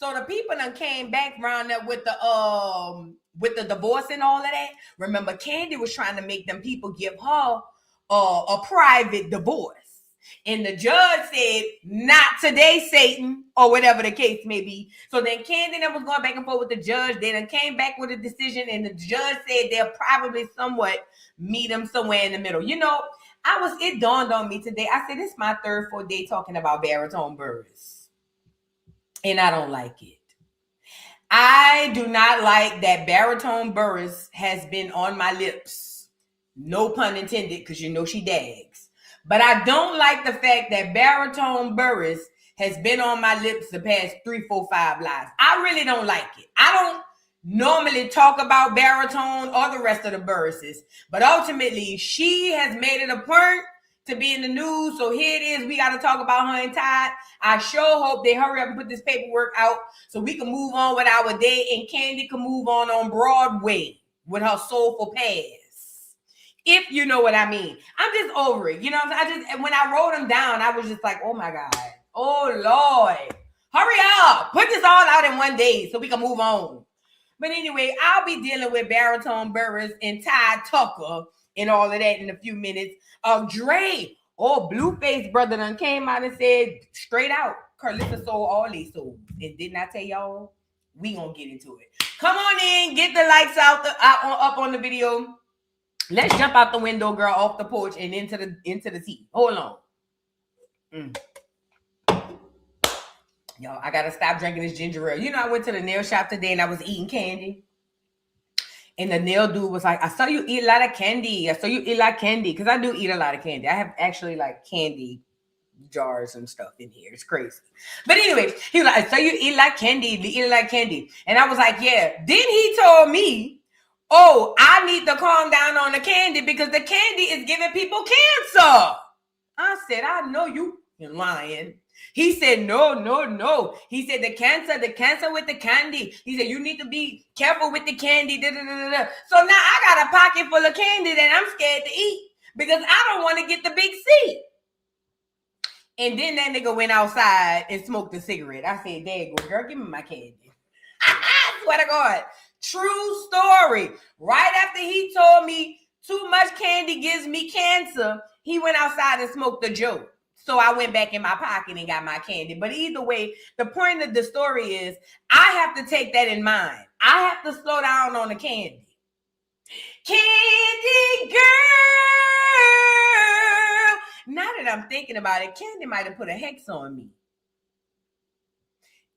So the people done came back round up with the divorce and all of that. Remember, Kandi was trying to make them people give her a private divorce. And the judge said, not today, Satan, or whatever the case may be. So then Kandi was going back and forth with the judge. They then came back with a decision, and the judge said they'll probably somewhat meet them somewhere in the middle. You know, it dawned on me today. I said, this is my third, fourth day talking about baritone Burruss. And I don't like it. I do not like that baritone Burruss has been on my lips. No pun intended, because you know she dags. But I don't like the fact that baritone Burruss has been on my lips the past 3, 4, 5 lives. I really don't like it. I don't normally talk about baritone or the rest of the Burrusses. But ultimately, she has made it a point to be in the news. So here it is. We got to talk about her and Todd. I sure hope they hurry up and put this paperwork out so we can move on with our day and Kandi can move on Broadway with her soulful past. If you know what I mean. I'm just over it. You know, when I wrote them down, I was just like, oh my God. Oh Lord. Hurry up. Put this all out in one day so we can move on. But anyway, I'll be dealing with baritone Burruss and Todd Tucker and all of that in a few minutes. Dre, Blueface brother done came out and said straight out, Karlissa sold all these souls. And didn't I tell y'all? We gonna get into it. Come on in, get the lights up on the video. Let's jump out the window, girl, off the porch and into the seat. Hold on. Y'all, I gotta stop drinking this ginger ale. You know, I went to the nail shop today and I was eating candy. And the nail dude was like, I saw you eat a lot of candy. I saw you eat a lot of candy. Because I do eat a lot of candy. I have actually like candy jars and stuff in here. It's crazy. But anyways, he was like, I saw you eat a lot of candy. You eat a lot of candy. And I was like, yeah. Then he told me, oh, I need to calm down on the candy because the candy is giving people cancer. I said, I know you lying. He said, no. He said, the cancer with the candy. He said, you need to be careful with the candy. So now I got a pocket full of candy that I'm scared to eat because I don't want to get the big C. And then that nigga went outside and smoked a cigarette. I said, there go, girl, give me my candy. I swear to God. True story. Right after he told me too much candy gives me cancer, he went outside and smoked a joke. So I went back in my pocket and got my candy. But either way, the point of the story is I have to take that in mind. I have to slow down on the candy. Candy girl. Now that I'm thinking about it, Kandi might have put a hex on me.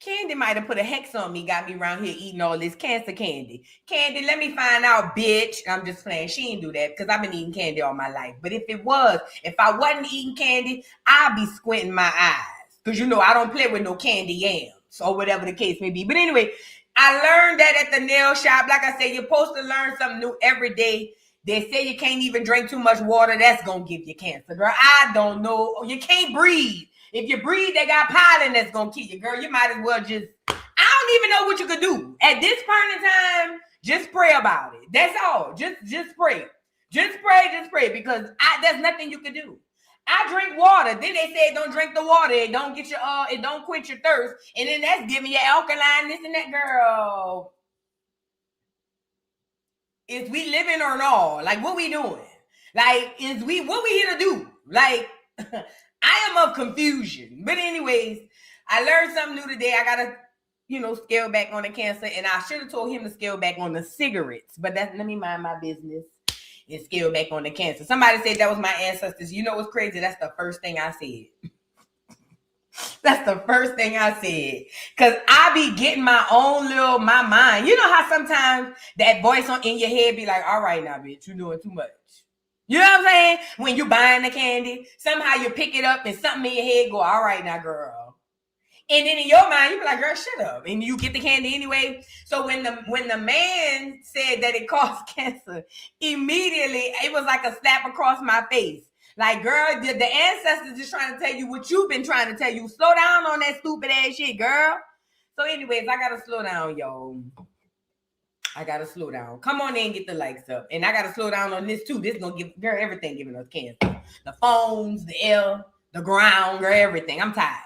Kandi might have put a hex on me, got me around here eating all this cancer candy. Kandi, let me find out, bitch. I'm just playing. She ain't do that because I've been eating candy all my life. But if I wasn't eating candy, I'd be squinting my eyes. Because, you know, I don't play with no candy yams or whatever the case may be. But anyway, I learned that at the nail shop. Like I said, you're supposed to learn something new every day. They say you can't even drink too much water. That's going to give you cancer, girl. I don't know. You can't breathe. If you breathe, they got pollen that's going to kill you, girl. You might as well just, I don't even know what you could do. At this point in time, just pray about it. That's all. Just pray. Just pray, because there's nothing you can do. I drink water. Then they say don't drink the water. It don't get your, it don't quench your thirst. And then that's giving you alkaline, this and that, girl. Is we living or not? Like, what we doing? Like, what we here to do? Like, I am of confusion. But anyways, I learned something new today. I got to, scale back on the cancer. And I should have told him to scale back on the cigarettes. But let me mind my business and scale back on the cancer. Somebody said that was my ancestors. You know what's crazy? That's the first thing I said. That's the first thing I said. Because I be getting my mind. You know how sometimes that voice in your head be like, all right now, bitch, you doing too much. You know what I'm saying? When you buying the candy, somehow you pick it up and something in your head go, all right now, girl. And then in your mind, you be like, girl, shut up. And you get the candy anyway. So when the man said that it caused cancer, immediately it was like a slap across my face. Like, girl, the ancestors just trying to tell you what you've been trying to tell you. Slow down on that stupid ass shit, girl. So anyways, I got to slow down, y'all. I got to slow down. Come on in and get the likes up. And I got to slow down on this too. This is going to give, girl, everything giving us cancer. The phones, the air, the ground, girl, everything. I'm tired.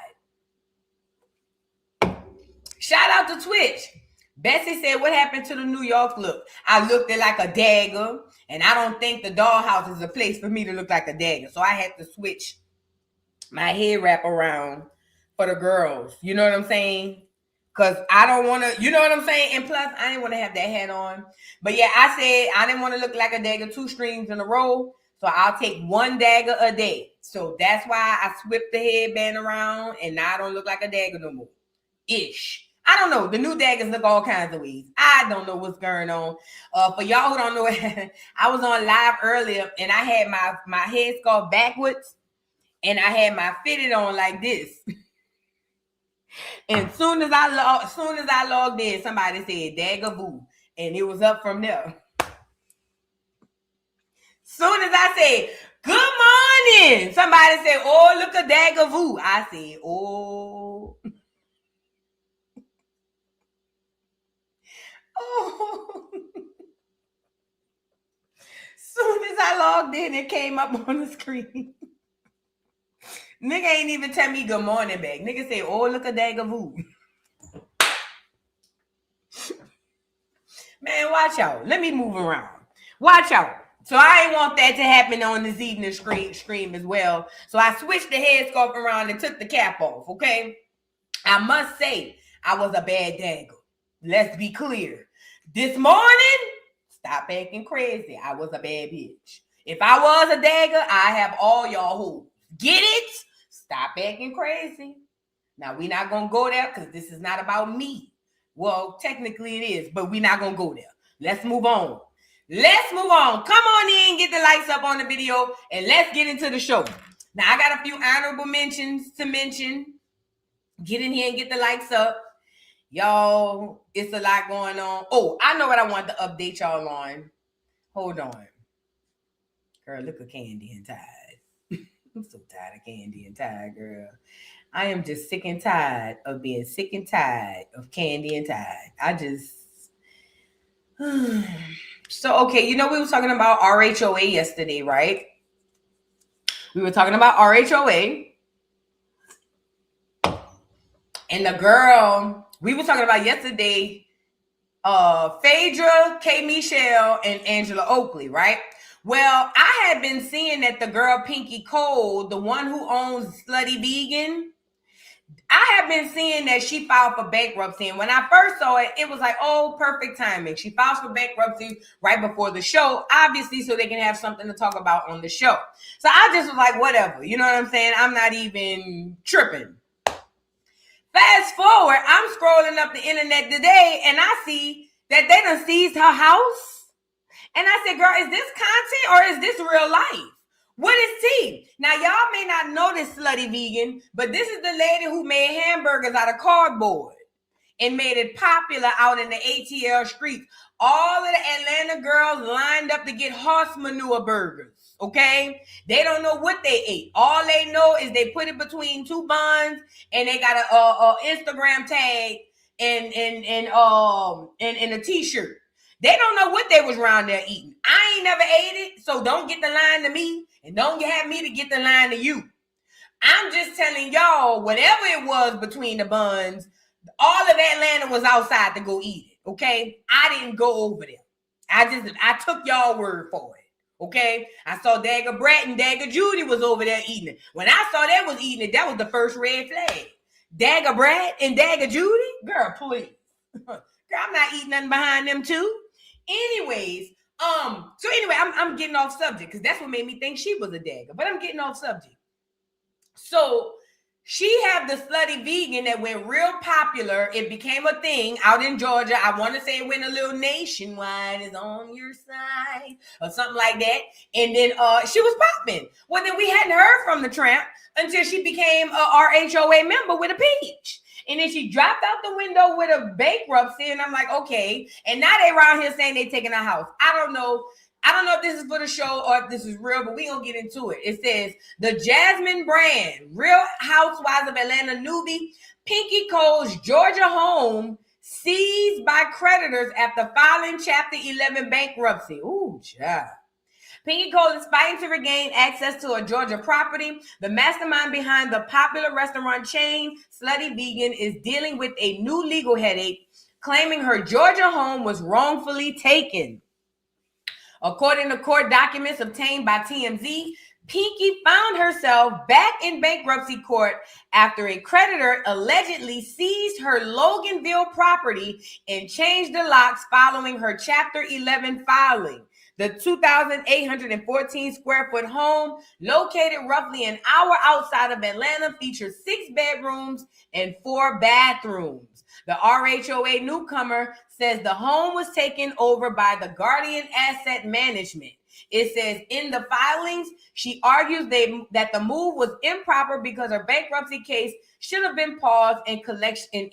Shout out to Twitch. Bessie said, what happened to the New York look? I looked at like a dagger, and I don't think the dollhouse is a place for me to look like a dagger. So I had to switch my head wrap around for the girls. You know what I'm saying? Because I don't want to, you know what I'm saying? And plus, I didn't want to have that hat on. But yeah, I said I didn't want to look like a dagger 2 streams in a row. So I'll take 1 dagger a day. So that's why I whipped the headband around, and now I don't look like a dagger no more. Ish. I don't know. The new daggers look all kinds of ways. I don't know what's going on. For y'all who don't know, I was on live earlier, and I had my headscarf backwards, and I had my fitted on like this. And soon as I logged in, somebody said dagger boo, and it was up from there. Soon as I said good morning, somebody said, "Oh, look a dagger boo." I said, "Oh." Oh. Soon as I logged in, it came up on the screen. Nigga ain't even tell me good morning back. Nigga say, "Oh, look a dagger boo." Man, watch out. Let me move around. Watch out. So I ain't want that to happen on this evening stream as well. So I switched the headscarf around and took the cap off, okay? I must say, I was a bad dagger. Let's be clear. This morning, stop acting crazy. I was a bad bitch. If I was a dagger, I have all y'all hoes. Get it? Stop acting crazy. Now, we're not going to go there because this is not about me. Well, technically it is, but we're not going to go there. Let's move on. Let's move on. Come on in, get the likes up on the video, and let's get into the show. Now, I got a few honorable mentions to mention. Get in here and get the likes up. Y'all, it's a lot going on. Oh, I know what I want to update y'all on. Hold on. Girl, look at Kandi and Todd. I'm so tired of Kandi and Todd, girl. I am just sick and tired of being sick and tired of Kandi and Todd. I just... So, okay, you know we were talking about RHOA yesterday, right? We were talking about RHOA. And the girl... We were talking about yesterday, Phaedra, K. Michelle, and Angela Oakley, right? Well, I had been seeing that the girl Pinky Cole, the one who owns Slutty Vegan, I have been seeing that she filed for bankruptcy. And when I first saw it, it was like, oh, perfect timing. She files for bankruptcy right before the show, obviously, so they can have something to talk about on the show. So I just was like, whatever. You know what I'm saying? I'm not even tripping. Fast forward, I'm scrolling up the internet today and I see that they done seized her house. And I said, girl, is this content or is this real life? What is tea? Now, y'all may not know this Slutty Vegan, but this is the lady who made hamburgers out of cardboard and made it popular out in the ATL streets. All of the Atlanta girls lined up to get horse manure burgers. Okay, they don't know what they ate. All they know is they put it between 2 buns, and they got a Instagram tag and a T-shirt. They don't know what they was around there eating. I ain't never ate it, so don't get the line to me, and don't have me to get the line to you. I'm just telling y'all, whatever it was between the buns, all of Atlanta was outside to go eat it. Okay, I didn't go over there. I took y'all word for it. Okay, I saw Dagger Brat and Dagger Judy was over there eating it. When I saw they was eating it, that was the first red flag. Dagger Brat and Dagger Judy? Girl, please. Girl, I'm not eating nothing behind them too. Anyways, I'm getting off subject because that's what made me think she was a dagger. But I'm getting off subject. So she had the Slutty Vegan that went real popular. It became a thing out in Georgia. I want to say it went a little nationwide, is on your side or something like that. And then she was popping. Well, then we hadn't heard from the tramp until she became a RHOA member with a page. And then she dropped out the window with a bankruptcy. And I'm like, okay. And now they around here saying they taking a house. I don't know if this is for the show or if this is real, but we gonna get into it. It says, the Jasmine brand, Real Housewives of Atlanta newbie, Pinky Cole's Georgia home seized by creditors after filing Chapter 11 bankruptcy. Ooh, child. Pinky Cole is fighting to regain access to a Georgia property. The mastermind behind the popular restaurant chain, Slutty Vegan, is dealing with a new legal headache, claiming her Georgia home was wrongfully taken. According to court documents obtained by TMZ, Pinky found herself back in bankruptcy court after a creditor allegedly seized her Loganville property and changed the locks following her Chapter 11 filing. The 2,814 square foot home, located roughly an hour outside of Atlanta, features 6 bedrooms and 4 bathrooms. The RHOA newcomer says the home was taken over by the Guardian Asset Management. It says in the filings, she argues that the move was improper because her bankruptcy case should have been paused in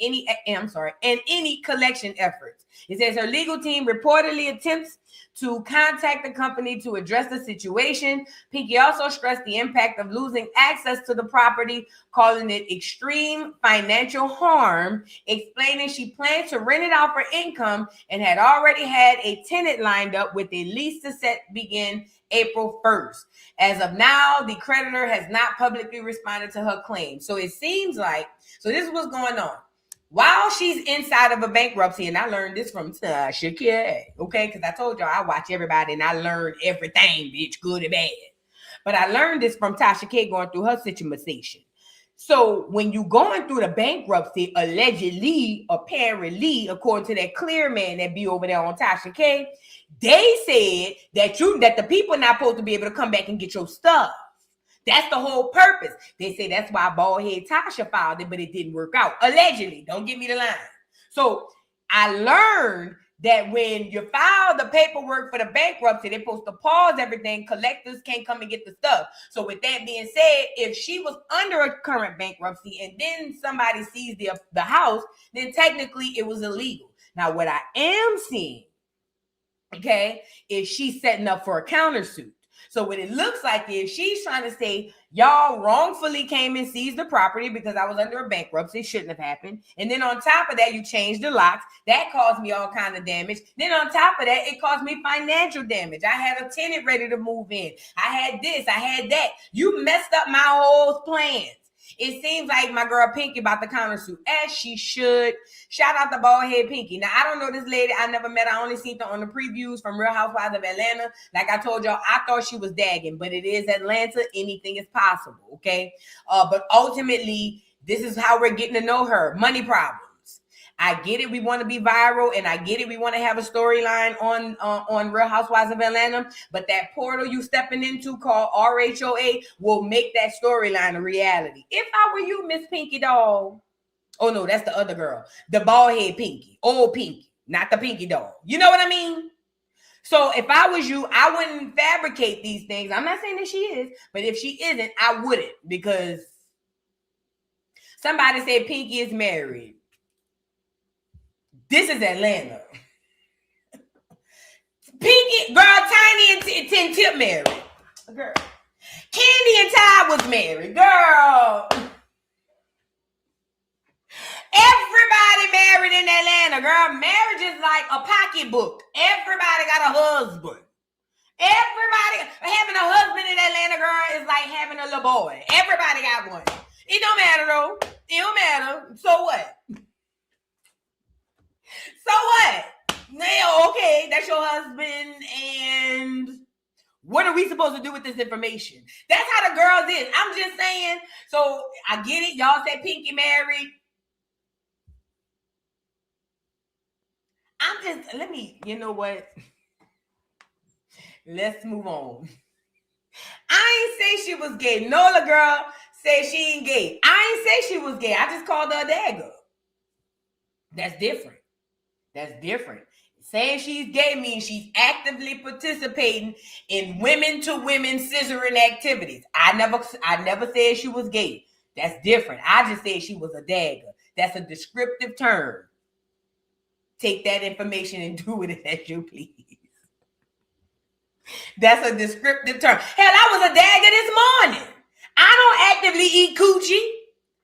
any collection efforts. It says her legal team reportedly attempts to contact the company to address the situation. Pinky also stressed the impact of losing access to the property, calling it extreme financial harm, explaining she planned to rent it out for income and had already had a tenant lined up with a lease to set begin April 1st. As of now, the creditor has not publicly responded to her claim. So it seems like, so this is what's going on. While she's inside of a bankruptcy, and I learned this from Tasha K, okay? Because I told y'all I watch everybody and I learned everything, bitch, good and bad. But I learned this from Tasha K going through her situation. So when you going through the bankruptcy, allegedly, apparently, according to that clear man that be over there on Tasha K, they said that the people not supposed to be able to come back and get your stuff. That's the whole purpose. They say that's why baldhead Tasha filed it, but it didn't work out. Allegedly. Don't give me the line. So I learned that when you file the paperwork for the bankruptcy, they're supposed to pause everything. Collectors can't come and get the stuff. So with that being said, if she was under a current bankruptcy and then somebody sees the house, then technically it was illegal. Now, what I am seeing, okay, is she's setting up for a countersuit. So what it looks like is she's trying to say, y'all wrongfully came and seized the property because I was under a bankruptcy. It shouldn't have happened. And then on top of that, you changed the locks. That caused me all kind of damage. Then on top of that, it caused me financial damage. I had a tenant ready to move in. I had this, I had that. You messed up my whole plans. It seems like my girl Pinky about to countersuit, as she should. Shout out to baldhead Pinky. Now, I don't know this lady. I never met her. I only seen her on the previews from Real Housewives of Atlanta. Like I told y'all, I thought she was dagging, but it is Atlanta. Anything is possible, okay? But ultimately, this is how we're getting to know her. Money problems. I get it. We want to be viral, and I get it. We want to have a storyline on Real Housewives of Atlanta. But that portal you stepping into called RHOA will make that storyline a reality. If I were you, Miss Pinky Doll. Oh no, that's the other girl, the bald head Pinky, old Pinky, not the Pinky Doll. You know what I mean? So if I was you, I wouldn't fabricate these things. I'm not saying that she is, but if she isn't, I wouldn't, because somebody said Pinky is married. This is Atlanta. Pinky, girl, Tiny and Tin Tip married. Girl. Kandi and Todd was married. Girl. Everybody married in Atlanta, girl. Marriage is like a pocketbook. Everybody got a husband. Everybody having a husband in Atlanta, girl, is like having a little boy. Everybody got one. It don't matter, though. It don't matter. So what? So what? Now, okay, that's your husband, and what are we supposed to do with this information? That's how the girls is. I'm just saying. So I get it. Y'all say Pinky married. You know what? Let's move on. I ain't say she was gay. Nola girl said she ain't gay. I ain't say she was gay. I just called her a dagger. That's different. That's different. Saying she's gay means she's actively participating in women-to-women scissoring activities. I never said she was gay. That's different. I just said she was a dagger. That's a descriptive term. Take that information and do with it as you please. That's a descriptive term. Hell, I was a dagger this morning. I don't actively eat coochie.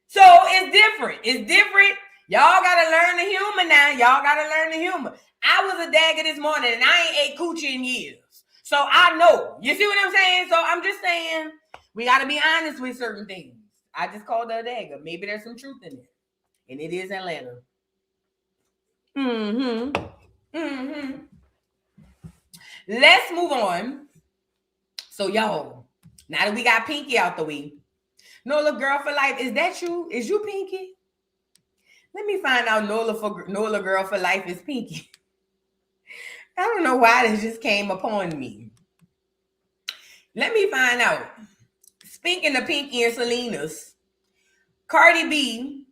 So it's different. It's different. Y'all got to learn the humor now. Y'all got to learn the humor. I was a dagger this morning and I ain't ate coochie in years. So I know. You see what I'm saying? So I'm just saying we got to be honest with certain things. I just called her a dagger. Maybe there's some truth in it. And it is Atlanta. Let's move on. So, y'all, now that we got Pinky out the way, Nola Girl for Life, is that you? Is you Pinky? Let me find out Nola Girl for Life is Pinky. I don't know why this just came upon me. Let me find out. Speaking of Pinky and Selena's, Cardi B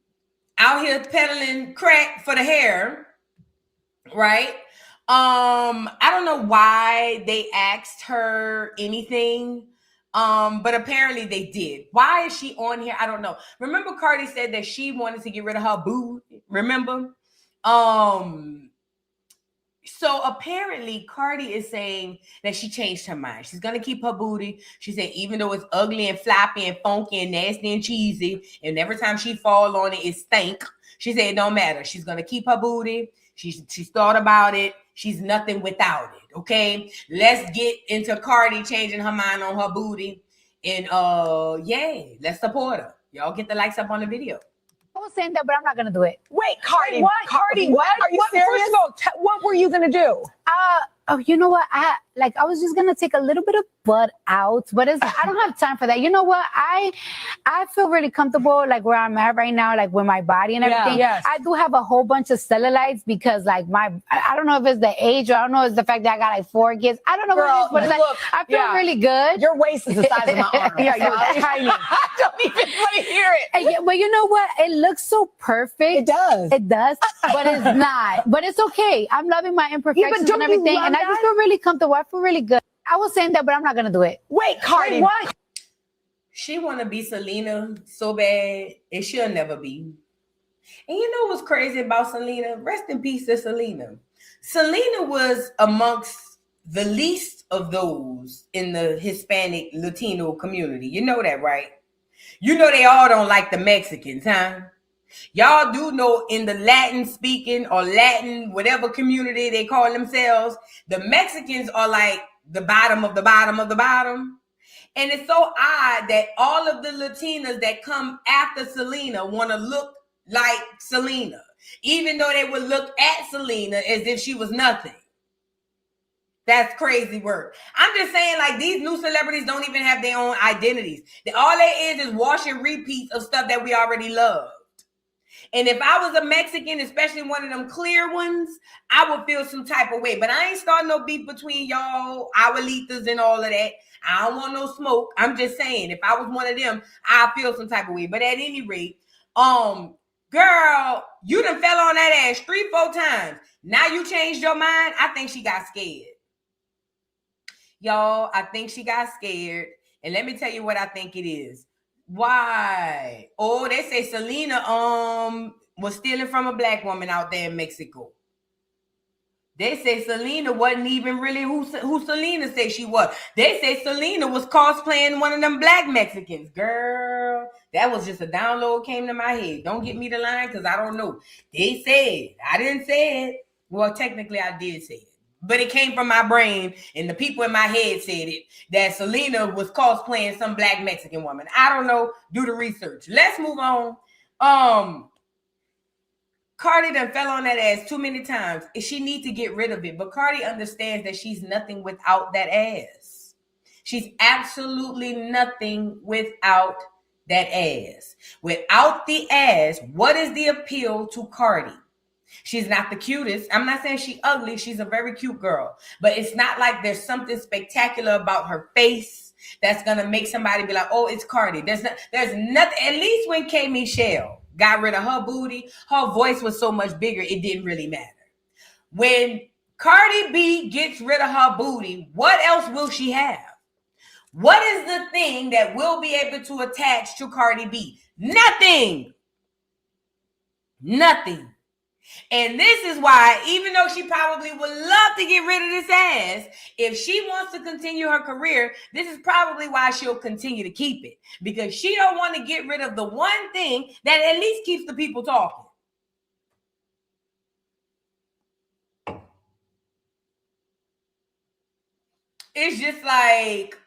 out here peddling crack for the hair, right? I don't know why they asked her anything, but apparently they did. Why is she on here? I don't know. Remember Cardi said that she wanted to get rid of her booty, remember? So apparently Cardi is saying that she changed her mind. She's going to keep her booty. She said even though it's ugly and floppy and funky and nasty and cheesy, and every time she fall on it, it stink. She said it don't matter. She's going to keep her booty. She's thought about it. She's nothing without it, okay? Let's get into Cardi changing her mind on her booty. And yay, let's support her. Y'all get the likes up on the video. I was saying that, but I'm not gonna do it. Wait, Cardi. What? Cardi, what? Are you serious? First of all, what were you gonna do? You know what? I was just gonna take a little bit of butt out, but I don't have time for that. You know what? I feel really comfortable like where I'm at right now, like with my body and everything. Yes. I do have a whole bunch of cellulites because like I don't know if it's the age or I don't know if it's the fact that I got like 4 kids. I don't know what it is, but it's like, I feel really good. Your waist is the size of my arm. Yeah, you're tiny. I don't even want to hear it. But you know what? It looks so perfect. It does. It does, but it's not. But it's okay. I'm loving my imperfections and everything, and I just feel really comfortable. I feel really good. I was saying that, but I'm not gonna do it. Wait, Cardi, what? She wanna be Selena so bad, and she'll never be. And you know what's crazy about Selena? Rest in peace to Selena. Selena was amongst the least of those in the Hispanic Latino community. You know that, right? You know they all don't like the Mexicans, huh? Y'all do know in the Latin speaking or Latin, whatever community they call themselves, the Mexicans are like the bottom of the bottom of the bottom. And it's so odd that all of the Latinas that come after Selena want to look like Selena, even though they would look at Selena as if she was nothing. That's crazy work. I'm just saying, like, these new celebrities don't even have their own identities. All they is wash and repeats of stuff that we already love. And if I was a Mexican, especially one of them clear ones, I would feel some type of way. But I ain't starting no beef between y'all, abuelitas and all of that. I don't want no smoke. I'm just saying, if I was one of them, I'd feel some type of way. But at any rate, girl, you done fell on that ass 3-4 times. Now you changed your mind. I think she got scared. Y'all, I think she got scared. And let me tell you what I think it is. Why? Oh, they say Selena was stealing from a black woman out there in Mexico. They say Selena wasn't even really who Selena said she was. They say Selena was cosplaying one of them black Mexicans. Girl, that was just a download came to my head. Don't get me the line because I don't know. They said, I didn't say it. Well, technically I did say it. But it came from my brain, and the people in my head said it, that Selena was cosplaying some black Mexican woman. I don't know. Do the research. Let's move on. Cardi done fell on that ass too many times. She needs to get rid of it. But Cardi understands that she's nothing without that ass. She's absolutely nothing without that ass. Without the ass, what is the appeal to Cardi? She's not the cutest. I'm not saying she's ugly. She's a very cute girl. But it's not like there's something spectacular about her face that's going to make somebody be like, oh, it's Cardi. There's nothing. At least when K. Michelle got rid of her booty, her voice was so much bigger, it didn't really matter. When Cardi B gets rid of her booty, what else will she have? What is the thing that will be able to attach to Cardi B? Nothing. Nothing. And this is why, even though she probably would love to get rid of this ass, if she wants to continue her career, this is probably why she'll continue to keep it. Because she don't want to get rid of the one thing that at least keeps the people talking. it's just like,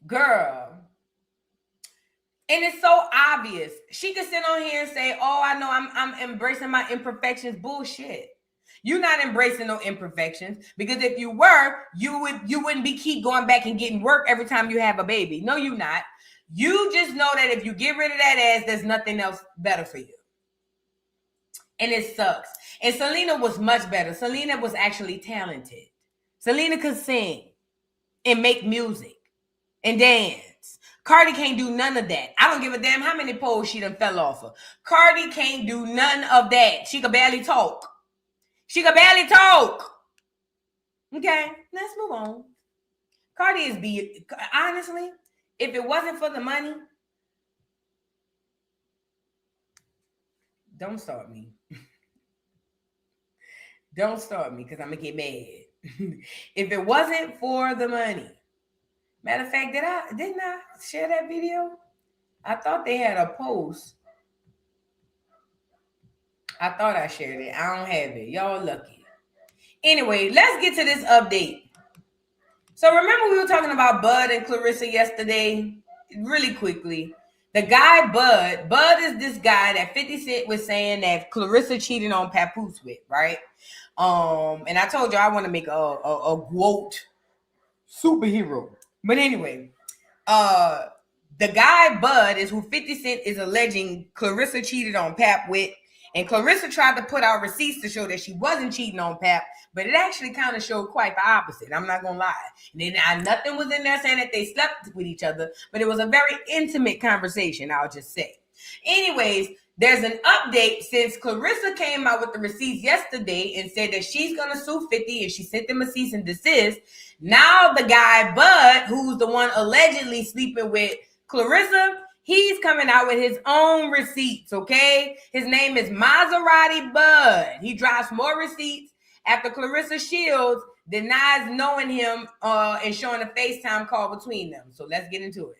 girl. And it's so obvious. She could sit on here and say, oh, I know I'm embracing my imperfections. Bullshit. You're not embracing no imperfections, because if you were, you wouldn't be keep going back and getting work every time you have a baby. No, you're not. You just know that if you get rid of that ass, there's nothing else better for you. And it sucks. And Selena was much better. Selena was actually talented. Selena could sing and make music and dance. Cardi can't do none of that. I don't give a damn how many poles she done fell off of. Cardi can't do none of that. She could barely talk. She could barely talk. Okay, let's move on. Cardi is honestly, if it wasn't for the money, don't start me. Don't start me, because I'm going to get mad. If it wasn't for the money. Matter of fact, didn't I share that video? I thought they had a post. I thought I shared it. I don't have it. Y'all lucky. Anyway, let's get to this update. So remember we were talking about Bud and Clarissa yesterday? Really quickly. The guy Bud is this guy that 50 Cent was saying that Clarissa cheated on Papoose with, right? And I told you I want to make a quote superhero. But anyway, the guy Bud is who 50 Cent is alleging Clarissa cheated on Pap with. And Clarissa tried to put out receipts to show that she wasn't cheating on Pap, but it actually kind of showed quite the opposite. I'm not going to lie. And then nothing was in there saying that they slept with each other, but it was a very intimate conversation, I'll just say. Anyways, there's an update since Clarissa came out with the receipts yesterday and said that she's going to sue 50 and she sent them a cease and desist. Now the guy Bud, who's the one allegedly sleeping with Clarissa, he's coming out with his own receipts, okay? His name is Maserati Bud. He drops more receipts after Clarissa Shields denies knowing him and showing a FaceTime call between them. So let's get into it.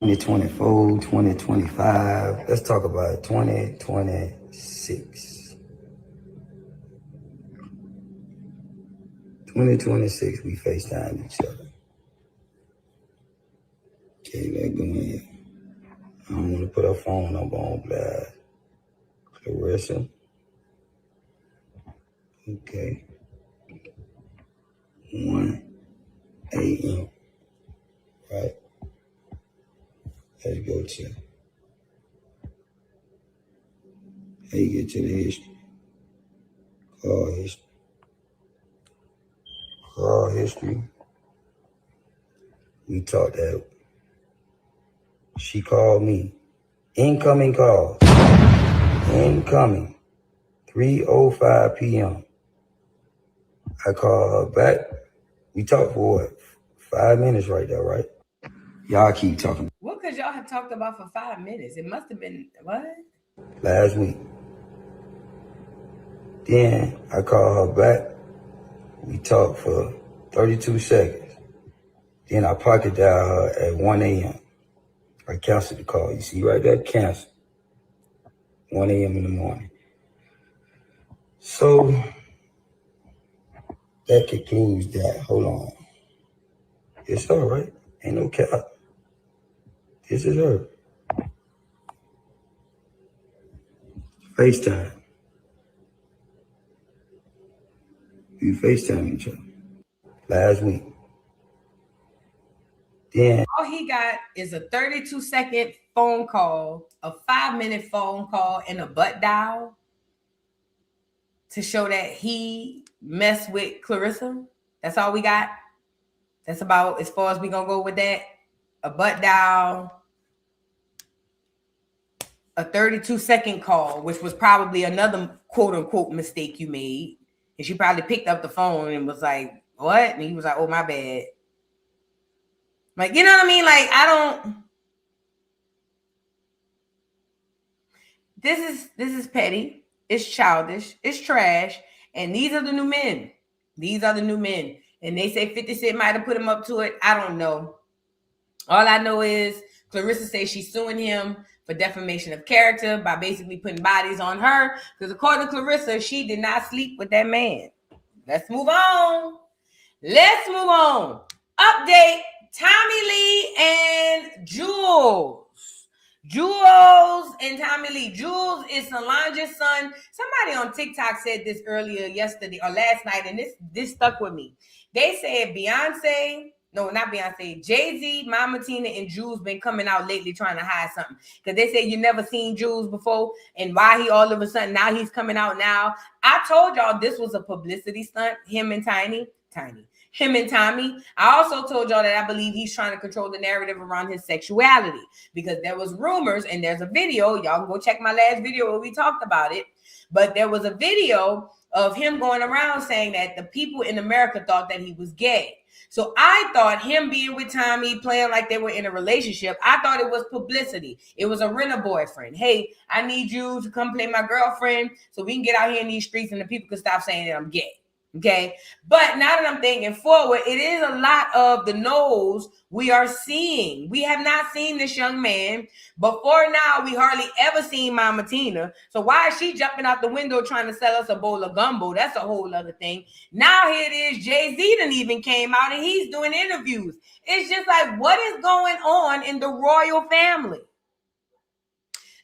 2024, 2025. Let's talk about 2026. 2026, we FaceTime each other. Okay, let's go in. I'm going to put her phone number on blast. Carissa. Okay. 1 a.m. Right? Let's go to. How you get to the history? Call history. Call history. We talked that. She called me. Incoming call. Incoming. 3:05 p.m. I call her back. We talked for what? 5 minutes right there, right? Y'all keep talking. What could y'all have talked about for 5 minutes? It must have been, what? Last week. Then I call her back. We talked for 32 seconds. Then I pocket dial her at 1 a.m. I canceled the call. You see right there, cancel. 1 a.m. in the morning. So that concludes that. Hold on. It's all right. Ain't no cap. This is her. FaceTime. We FaceTime each other. Last week. Then all he got is a 32-second phone call, a 5-minute phone call, and a butt dial to show that he messed with Clarissa. That's all we got. That's about as far as we gonna go with that. A butt dial, a 32-second call, which was probably another quote-unquote mistake you made. And she probably picked up the phone and was like, what? And he was like, oh, my bad. Like, you know what I mean? Like, this is petty. It's childish. It's trash. And these are the new men. These are the new men. And they say 50 Cent might have put him up to it. I don't know. All I know is Clarissa says she's suing him for defamation of character by basically putting bodies on her. Because according to Clarissa, she did not sleep with that man. Let's move on. Let's move on. Update, Tommie Lee and Julez. Julez and Tommie Lee. Julez is Solange's son. Somebody on TikTok said this earlier yesterday or last night, and this stuck with me. They said Jay-Z, Mama Tina, and Julez been coming out lately trying to hide something. Because they said you never seen Julez before, and why he all of a sudden now he's coming out now. I told y'all this was a publicity stunt, him and Tommie. I also told y'all that I believe he's trying to control the narrative around his sexuality, because there was rumors, and there's a video. Y'all can go check my last video where we talked about it. But there was a video of him going around saying that the people in America thought that he was gay. So I thought him being with Tommie, playing like they were in a relationship, I thought it was publicity. It was a rent-a-boyfriend. Hey, I need you to come play my girlfriend so we can get out here in these streets and the people can stop saying that I'm gay. Okay, but now that I'm thinking forward, it is a lot of the no's we are seeing. We have not seen this young man before now. We hardly ever seen Mama Tina. So why is she jumping out the window trying to sell us a bowl of gumbo? That's a whole other thing. Now here it is. Jay-Z done even came out and he's doing interviews. It's just like, what is going on in the royal family?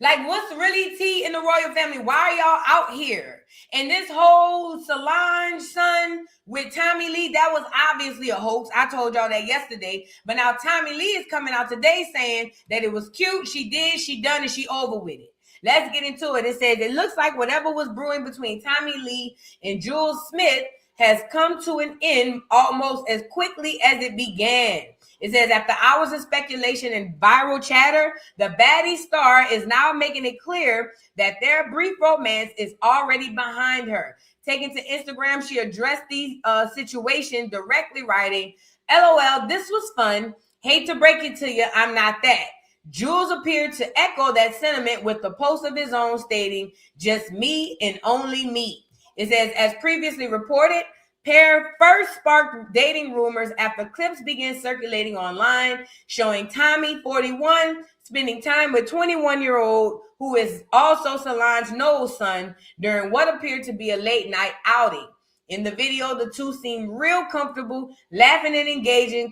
Like, what's really tea in the royal family? Why are y'all out here? And this whole Solange son with Tommie Lee, that was obviously a hoax. I told y'all that yesterday. But now Tommie Lee is coming out today saying that it was cute. She did, she done, and she over with it. Let's get into it. It says, it looks like whatever was brewing between Tommie Lee and Julez Smith has come to an end almost as quickly as it began. It says, after hours of speculation and viral chatter, the baddie star is now making it clear that their brief romance is already behind her. Taking to Instagram, she addressed the situation directly, writing, LOL, this was fun. Hate to break it to you, I'm not that. Julez appeared to echo that sentiment with a post of his own stating, just me and only me. It says, as previously reported, pair first sparked dating rumors after clips began circulating online showing Tommie, 41, spending time with 21-year-old who is also Solange Knowles' son during what appeared to be a late night outing. In the video, the two seemed real comfortable, laughing and engaging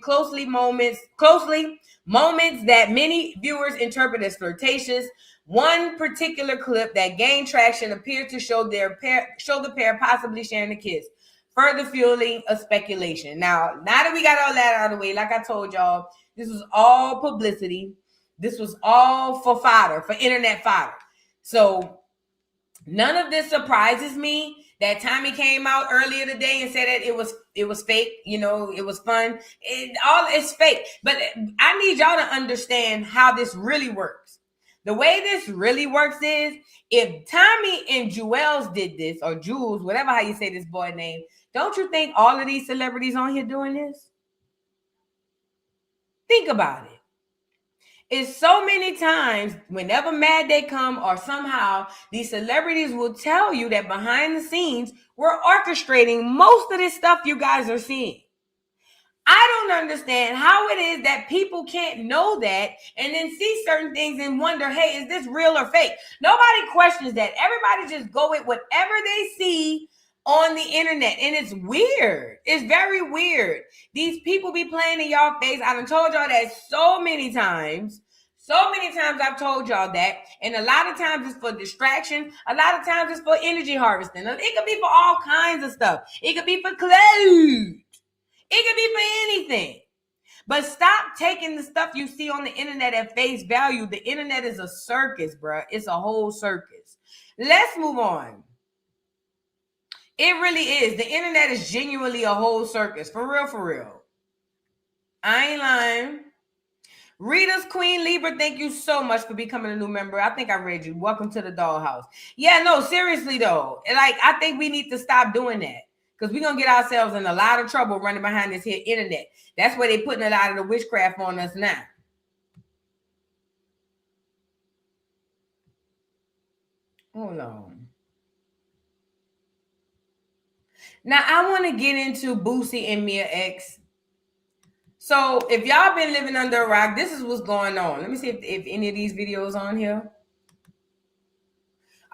moments that many viewers interpret as flirtatious. One particular clip that gained traction appeared to show the pair possibly sharing a kiss, further fueling a speculation. Now that we got all that out of the way, like I told y'all, this was all publicity. This was all for fodder, for internet fodder. So none of this surprises me. That Tommie came out earlier today and said that it was fake. You know, it was fun. It's fake. But I need y'all to understand how this really works. The way this really works is, if Tommie and Julez did this, or Julez, whatever how you say this boy name, don't you think all of these celebrities on here doing this? Think about it. It's so many times, whenever Mad Day come or somehow, these celebrities will tell you that behind the scenes, we're orchestrating most of this stuff you guys are seeing. I don't understand how it is that people can't know that and then see certain things and wonder, hey, is this real or fake? Nobody questions that. Everybody just go with whatever they see on the internet. And it's weird. It's very weird. These people be playing in y'all face. I done told y'all that so many times. So many times I've told y'all that. And a lot of times it's for distraction. A lot of times it's for energy harvesting. It could be for all kinds of stuff. It could be for clothes. It could be for anything. But stop taking the stuff you see on the internet at face value. The internet is a circus, bruh. It's a whole circus. Let's move on. It really is. The internet is genuinely a whole circus. For real, for real. I ain't lying. Rita's Queen Libra, thank you so much for becoming a new member. I think I read you. Welcome to the dollhouse. Yeah, no, seriously though. Like, I think we need to stop doing that. Because we're going to get ourselves in a lot of trouble running behind this here internet. That's where they're putting a lot of the witchcraft on us now. Hold on. Now, I want to get into Boosie and Mia X. So, if y'all been living under a rock, this is what's going on. Let me see if any of these videos on here.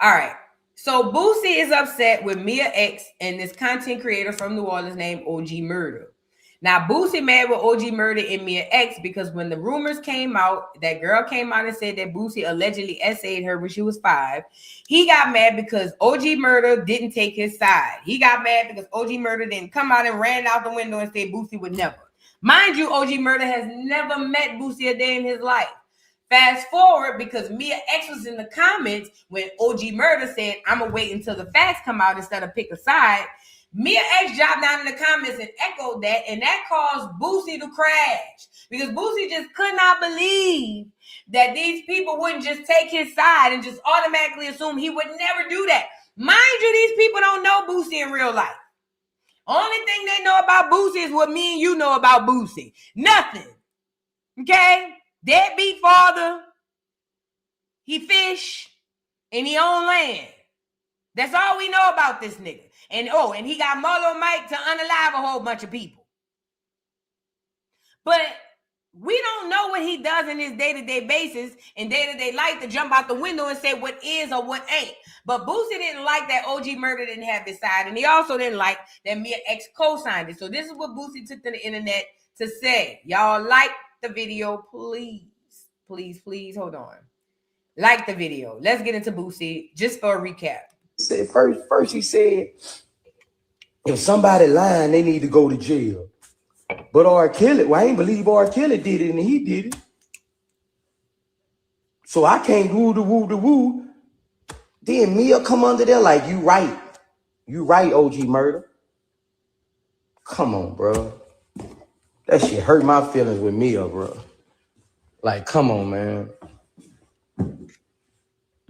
All right. So Boosie is upset with Mia X and this content creator from New Orleans named OG Murder. Now, Boosie mad with OG Murder and Mia X because when the rumors came out, that girl came out and said that Boosie allegedly essayed her when she was 5. He got mad because OG Murder didn't take his side. He got mad because OG Murder didn't come out and ran out the window and say Boosie would never. Mind you, OG Murder has never met Boosie a day in his life. Fast forward, because Mia X was in the comments when OG Murder said, I'm going to wait until the facts come out instead of pick a side. Mia X dropped down in the comments and echoed that, and that caused Boosie to crash because Boosie just could not believe that these people wouldn't just take his side and just automatically assume he would never do that. Mind you, these people don't know Boosie in real life. Only thing they know about Boosie is what me and you know about Boosie. Nothing. Okay? Deadbeat father. He fish and he own land. That's all we know about this nigga. And he got Marlo Mike to unalive a whole bunch of people. But we don't know what he does in his day-to-day basis and day-to-day life to jump out the window and say what is or what ain't. But Boosie didn't like that OG Murder didn't have his side, and he also didn't like that Mia X co-signed it. So this is what Boosie took to the internet to say. Y'all like the video, please. Please, please, hold on. Like the video. Let's get into Boosie just for a recap. First he said, if somebody lying, they need to go to jail. But R. Kelly, well, I ain't believe R. Kelly did it, and he did it. So I can't woo the woo. Then Mia come under there like, you right. You right, OG Murder. Come on, bro. That shit hurt my feelings with Mia, bro. Like, come on, man.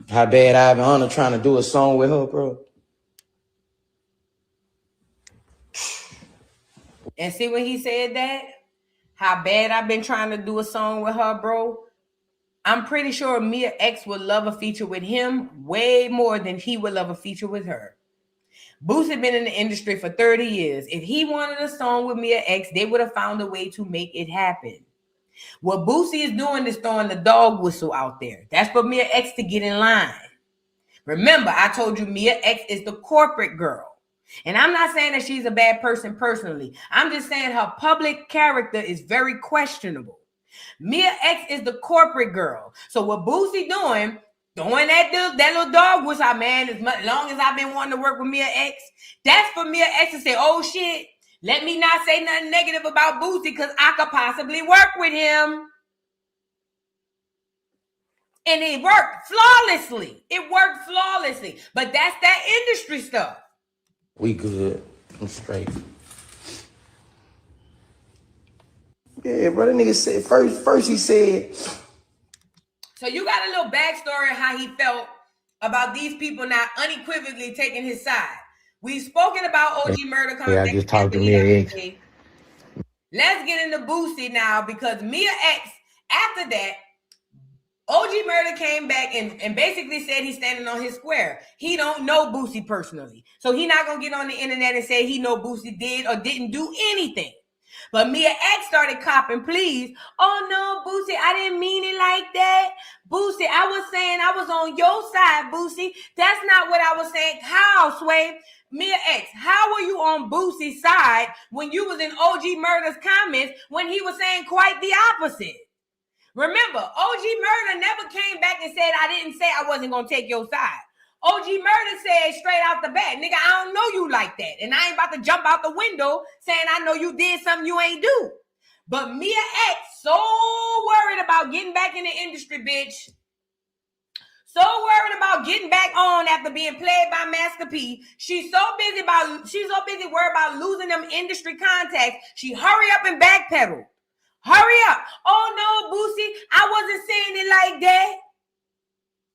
How bad I've been Hunter trying to do a song with her, bro. And see when he said that? How bad I've been trying to do a song with her, bro. I'm pretty sure Mia X would love a feature with him way more than he would love a feature with her. Boosie been in the industry for 30 years. If he wanted a song with Mia X, they would have found a way to make it happen. What Boosie is doing is throwing the dog whistle out there. That's for Mia X to get in line. Remember, I told you Mia X is the corporate girl. And I'm not saying that she's a bad person personally. I'm just saying her public character is very questionable. Mia X is the corporate girl. So what Boosie doing, throwing that little dog whistle, man, as long as I've been wanting to work with Mia X, that's for Mia X to say, oh shit, let me not say nothing negative about Boosie because I could possibly work with him. And it worked flawlessly. It worked flawlessly. But that's that industry stuff. We good. I'm straight. Yeah, bro, that nigga said, first he said. So you got a little backstory of how he felt about these people not unequivocally taking his side. We've spoken about OG Murder coming back. I just talked to Mia X. Let's get into Boosie now because Mia X, after that, OG Murder came back and basically said he's standing on his square. He don't know Boosie personally. So he's not going to get on the internet and say he know Boosie did or didn't do anything. But Mia X started copping pleas. Oh, no, Boosie, I didn't mean it like that. Boosie, I was saying I was on your side, Boosie. That's not what I was saying. How, Sway? Mia X, how were you on Boosie's side when you was in OG Murder's comments when he was saying quite the opposite? Remember, OG Murder never came back and said, I didn't say I wasn't going to take your side. OG Murder said straight out the bat, nigga, I don't know you like that. And I ain't about to jump out the window saying I know you did something you ain't do. But Mia X, so worried about getting back in the industry, bitch. So worried about getting back on after being played by Master P. She's so busy worried about losing them industry contacts. She hurry up and backpedal. Hurry up. Oh no, Boosie, I wasn't saying it like that.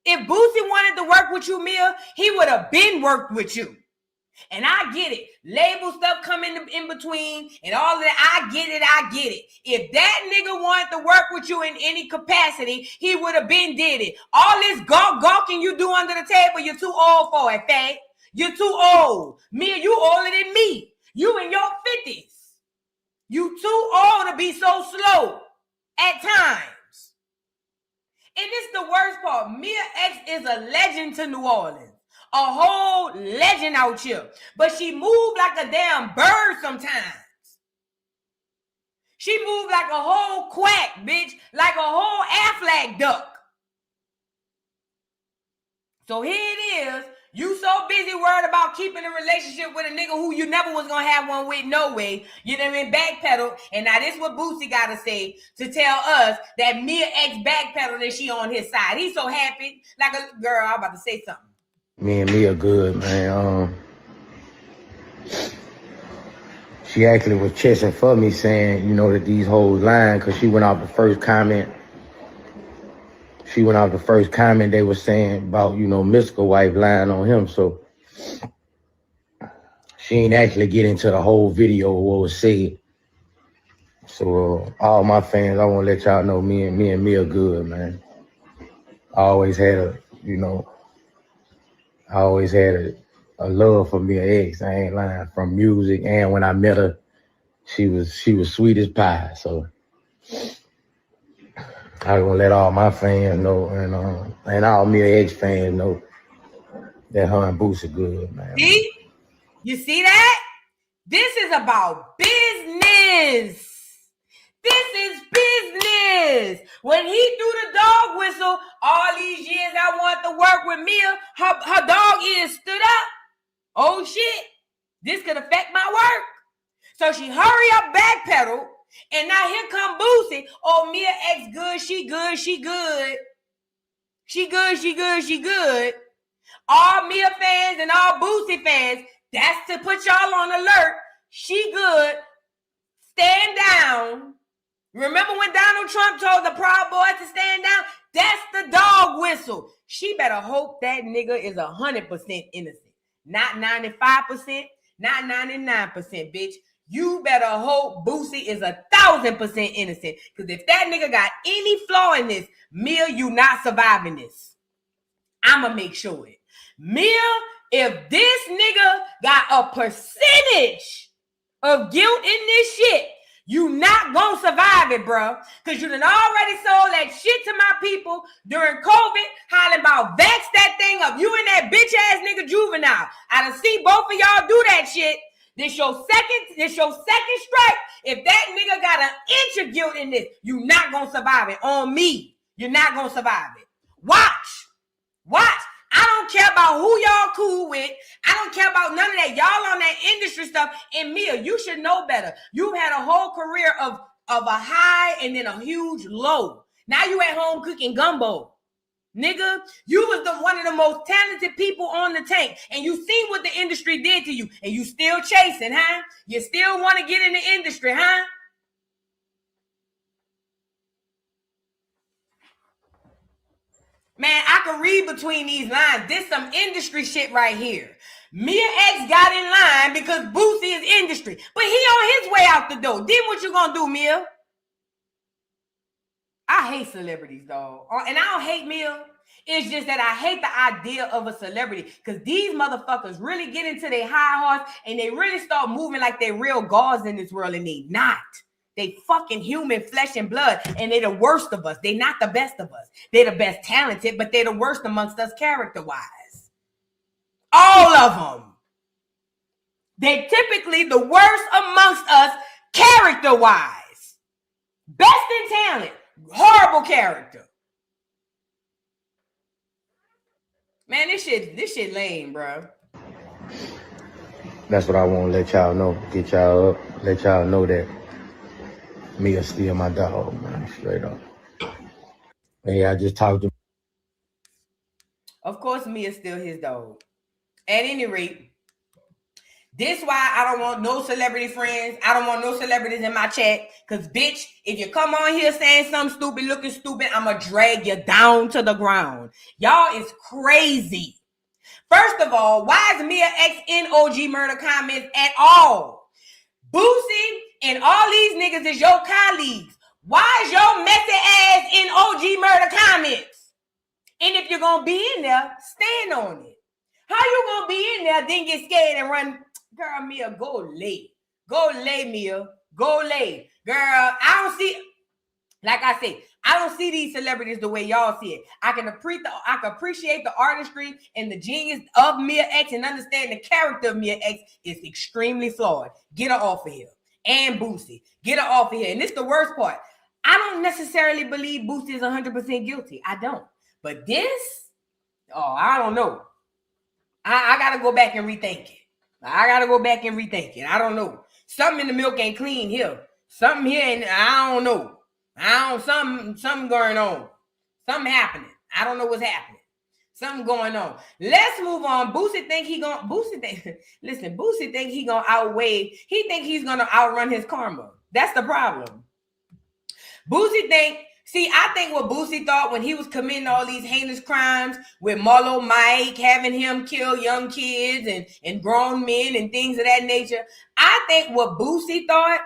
If Boosie wanted to work with you, Mia, he would have been worked with you. And I get it. Label stuff come in between and all of that. I get it. If that nigga wanted to work with you in any capacity, he would have been did it. All this gawking you do under the table, you're too old for it, Faye. You're too old. Mia, you older than me. You in your 50s. You too old to be so slow at times. And this is the worst part. Mia X is a legend to New Orleans. whole legend out here. But she moved like a damn bird sometimes. She moved like a whole quack, bitch. Like a whole Aflac duck. So here it is. You so busy worried about keeping a relationship with a nigga who you never was gonna have one with no way. You know what I mean? Backpedal. And now this what Boosie gotta say to tell us that Mia X backpedaled and she on his side. He's so happy. Like a girl, I'm about to say something. Me and Mia good, man. She actually was chesting for me saying, you know, that these hoes lying because she went off the first comment. They were saying about, you know, Mystical wife lying on him. So she ain't actually get into the whole video of what was said. So all my fans, I want to let y'all know me and Mia good, man. I always had a love for Mia X. I ain't lying, from music, and when I met her, she was sweet as pie. So I gonna let all my fans know, and all Mia X fans know that her and Boosie good, man. See? You see that? This is about business. This is business. When he threw the dog whistle, all these years I wanted to work with Mia, her dog ears stood up. Oh shit, this could affect my work. So she hurry up backpedal, and now here come Boosie. Oh, Mia X good, she good, she good. She good, she good, she good. All Mia fans and all Boosie fans, that's to put y'all on alert. She good. Stand down. Remember when Donald Trump told the Proud Boys to stand down? That's the dog whistle. She better hope that nigga is 100% innocent. Not 95%, not 99%, bitch. You better hope Boosie is 1,000% innocent. Because if that nigga got any flaw in this, Mia, you not surviving this. I'ma make sure it. Mia, if this nigga got a percentage of guilt in this shit, you not gonna survive it, bro. Because you done already sold that shit to my people during COVID, hollering about vax that thing up. You and that bitch ass nigga Juvenile. I done see both of y'all do that shit. This your second strike. If that nigga got an inch of guilt in this, you not gonna survive it. On me, you're not gonna survive it. Watch. I don't care about who y'all cool with. I don't care about none of that. Y'all on that industry stuff. And Mia, you should know better. You've had a whole career of a high and then a huge low. Now you at home cooking gumbo. Nigga, you was one of the most talented people on the tank. And you seen what the industry did to you. And you still chasing, huh? You still want to get in the industry, huh? Man, I can read between these lines. This some industry shit right here. Mia X got in line because Boosie is industry. But he on his way out the door. Then what you gonna do, Mia? I hate celebrities, dog. And I don't hate Mia. It's just that I hate the idea of a celebrity. Because these motherfuckers really get into their high horse and they really start moving like they're real gods in this world, and they not. They fucking human flesh and blood, and they're the worst of us. They're not the best of us. They're the best talented, but they're the worst amongst us character-wise. All of them. They're typically the worst amongst us character-wise. Best in talent, horrible character. Man, this shit lame, bro. That's what I want to let y'all know. Get y'all up. Let y'all know that Mia still my dog, man. Straight up. Hey, I just talked to. Of course, Mia's still his dog. At any rate, this why I don't want no celebrity friends. I don't want no celebrities in my chat. Because, bitch, if you come on here saying something stupid, looking stupid, I'm going to drag you down to the ground. Y'all is crazy. First of all, why is Mia X in OG murder comments at all? Boosie and all these niggas is your colleagues. Why is your messy ass in OG murder comments? And if you're going to be in there, stand on it. How you going to be in there, then get scared and run? Girl, Mia, go lay. Go lay, Mia. Go lay. Girl, I don't see, like I say, I don't see these celebrities the way y'all see it. I can appreciate the artistry and the genius of Mia X and understand the character of Mia X is extremely flawed. Get her off of here. And Boosie, get her off of here. And this is the worst part. I don't necessarily believe Boosie is 100% guilty. I don't. But this, I don't know. I got to go back and rethink it. I don't know. Something in the milk ain't clean here. Something here, and I don't know. Something going on. Something happening. I don't know what's happening. Something going on. Let's move on. Boosie think he gonna outweigh. He think he's gonna outrun his karma. That's the problem. I think what Boosie thought when he was committing all these heinous crimes with Marlo Mike, having him kill young kids and grown men and things of that nature. I think Boosie thought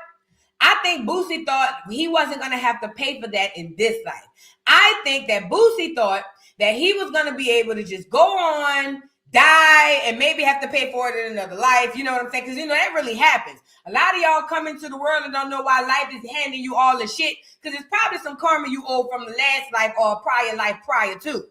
he wasn't going to have to pay for that in this life. I think that Boosie thought that he was going to be able to just go on, die, and maybe have to pay for it in another life. You know what I'm saying? Because, that really happens. A lot of y'all come into the world and don't know why life is handing you all the shit because it's probably some karma you owe from the last life or a prior life prior to.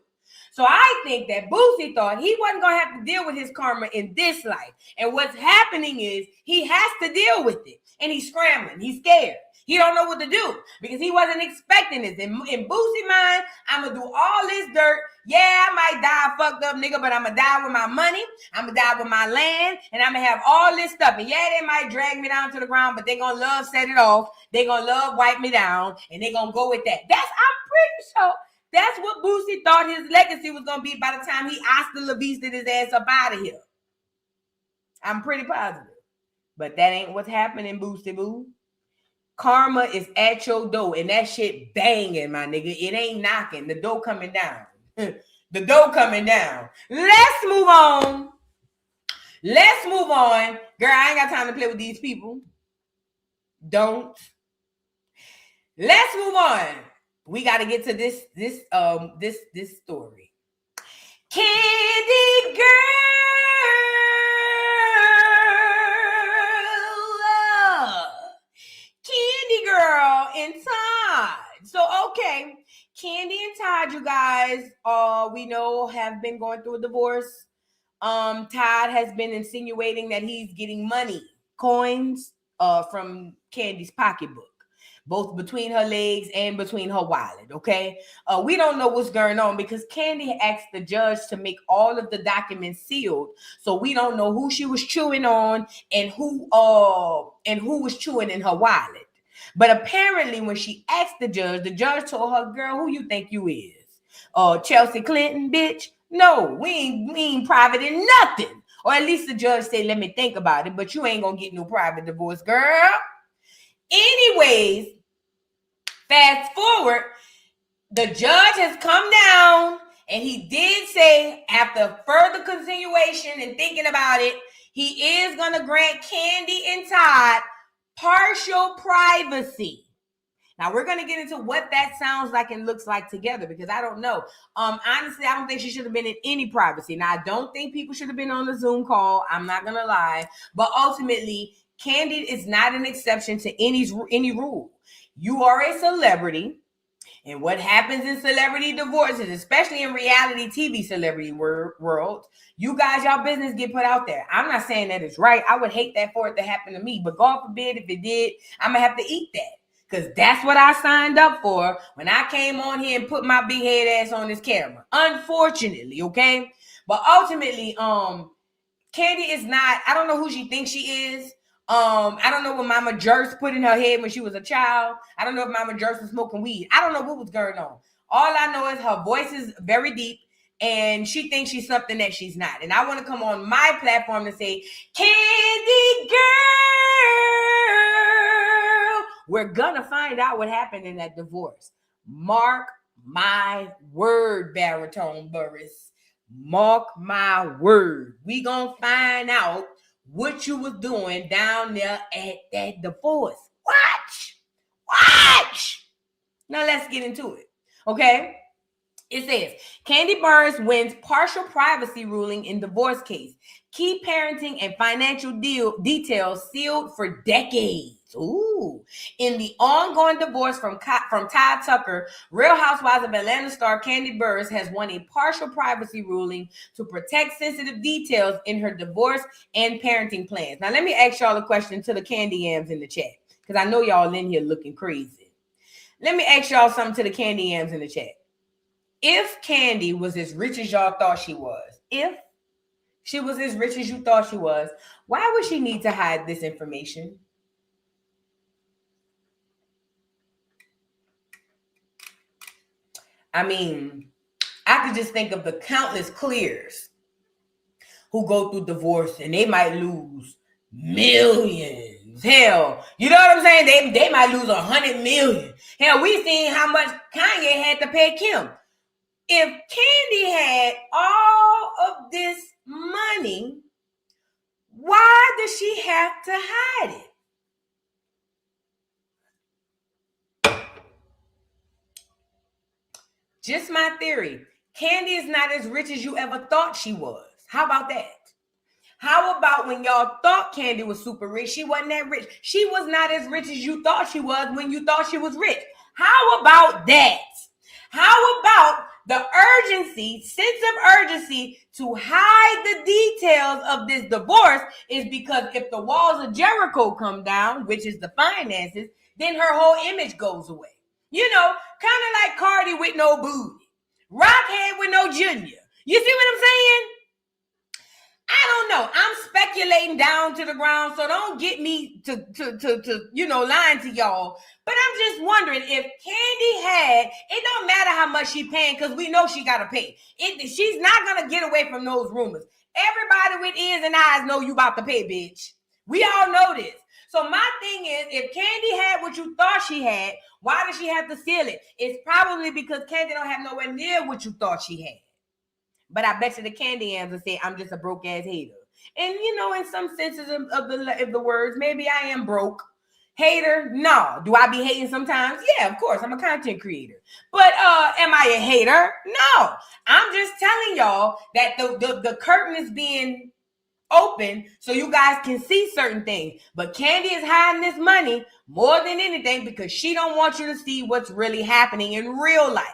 So I think that Boosie thought he wasn't going to have to deal with his karma in this life. And what's happening is he has to deal with it. And he's scrambling. He's scared. He don't know what to do because he wasn't expecting this. In Boosie's mind, I'm going to do all this dirt. Yeah, I might die a fucked up nigga, but I'm going to die with my money. I'm going to die with my land. And I'm going to have all this stuff. And yeah, they might drag me down to the ground, but they're going to love set it off. They're going to love wipe me down. And they're going to go with that. I'm pretty sure that's what Boosie thought his legacy was going to be by the time he hasta la vista his ass up out of here. I'm pretty positive. But that ain't what's happening, Boosie Boo. Karma is at your door, and that shit banging, my nigga. It ain't knocking. The door coming down. The door coming down. Let's move on. Girl, I ain't got time to play with these people. Don't. Let's move on. We got to get to this story. Kandi girl. Kandi girl and Todd. So, okay. Kandi and Todd, you guys, we know have been going through a divorce. Todd has been insinuating that he's getting money, coins, from Kandi's pocketbook, both between her legs and between her wallet, okay? We don't know what's going on because Kandi asked the judge to make all of the documents sealed, so we don't know who she was chewing on and who was chewing in her wallet. But apparently when she asked the judge told her, girl, who you think you is? Chelsea Clinton, bitch? No, we ain't private in nothing. Or at least the judge said, let me think about it, but you ain't gonna get no private divorce, girl. Anyways, fast forward, the judge has come down and he did say after further continuation and thinking about it, he is going to grant Kandi and Todd partial privacy. Now we're going to get into what that sounds like and looks like together because I don't know. Honestly, I don't think she should have been in any privacy. Now I don't think people should have been on the Zoom call. I'm not going to lie, but ultimately Kandi is not an exception to any rule. You are a celebrity, and what happens in celebrity divorces, especially in reality TV celebrity world, you guys, y'all business get put out there. I'm not saying that it's right. I would hate that for it to happen to me, but God forbid if it did, I'm gonna have to eat that because that's what I signed up for when I came on here and put my big head ass on this camera. Unfortunately, okay, but ultimately, Kandi is not. I don't know who she thinks she is. I don't know what Mama Jerse put in her head when she was a child. I don't know if Mama Jerse was smoking weed. I don't know what was going on. All I know is her voice is very deep and she thinks she's something that she's not. And I want to come on my platform and say, Kandi girl, we're gonna find out what happened in that divorce. Mark my word, baritone Burruss. Mark my word. We gonna find out what you was doing down there at that divorce. Watch. Now let's get into it. Okay. It says, Kandi Burruss wins partial privacy ruling in divorce case. Key parenting and financial details sealed for decades. Ooh. In the ongoing divorce from Todd Tucker, Real Housewives of Atlanta star Kandi Burruss has won a partial privacy ruling to protect sensitive details in her divorce and parenting plans. Now, let me ask y'all a question to the Kandi Yams in the chat, because I know y'all in here looking crazy. Let me ask y'all something to the Kandi Yams in the chat. If Kandi was as rich as y'all thought she was, if she was as rich as you thought she was, why would she need to hide this information? I mean, I could just think of the countless clears who go through divorce and they might lose millions. Hell, you know what I'm saying? They might lose 100 million. Hell, we seen how much Kanye had to pay Kim. If Kandi had all of this money, why does she have to hide it? Just my theory. Kandi is not as rich as you ever thought she was. How about that? How about when y'all thought Kandi was super rich, she wasn't that rich? She was not as rich as you thought she was when you thought she was rich. How about that? How about the urgency, sense of urgency to hide the details of this divorce is because if the walls of Jericho come down, which is the finances, then her whole image goes away. You know, kind of like Cardi with no booty, Rockhead with no junior. You see what I'm saying? I don't know. I'm speculating down to the ground, so don't get me to lying to y'all. But I'm just wondering if Kandi had, it don't matter how much she paying, because we know she gotta pay. She's not gonna get away from those rumors. Everybody with ears and eyes know you about to pay, bitch. We all know this. So my thing is, if Kandi had what you thought she had, why does she have to steal it? It's probably because Kandi don't have nowhere near what you thought she had. But I bet you the Kandi Yams will say, I'm just a broke ass hater. And you know, in some senses of the words, maybe I am broke. Hater? No. Do I be hating sometimes? Yeah, of course. I'm a content creator. But am I a hater? No. I'm just telling y'all that the curtain is being open so you guys can see certain things. But Kandi is hiding this money more than anything because she don't want you to see what's really happening in real life.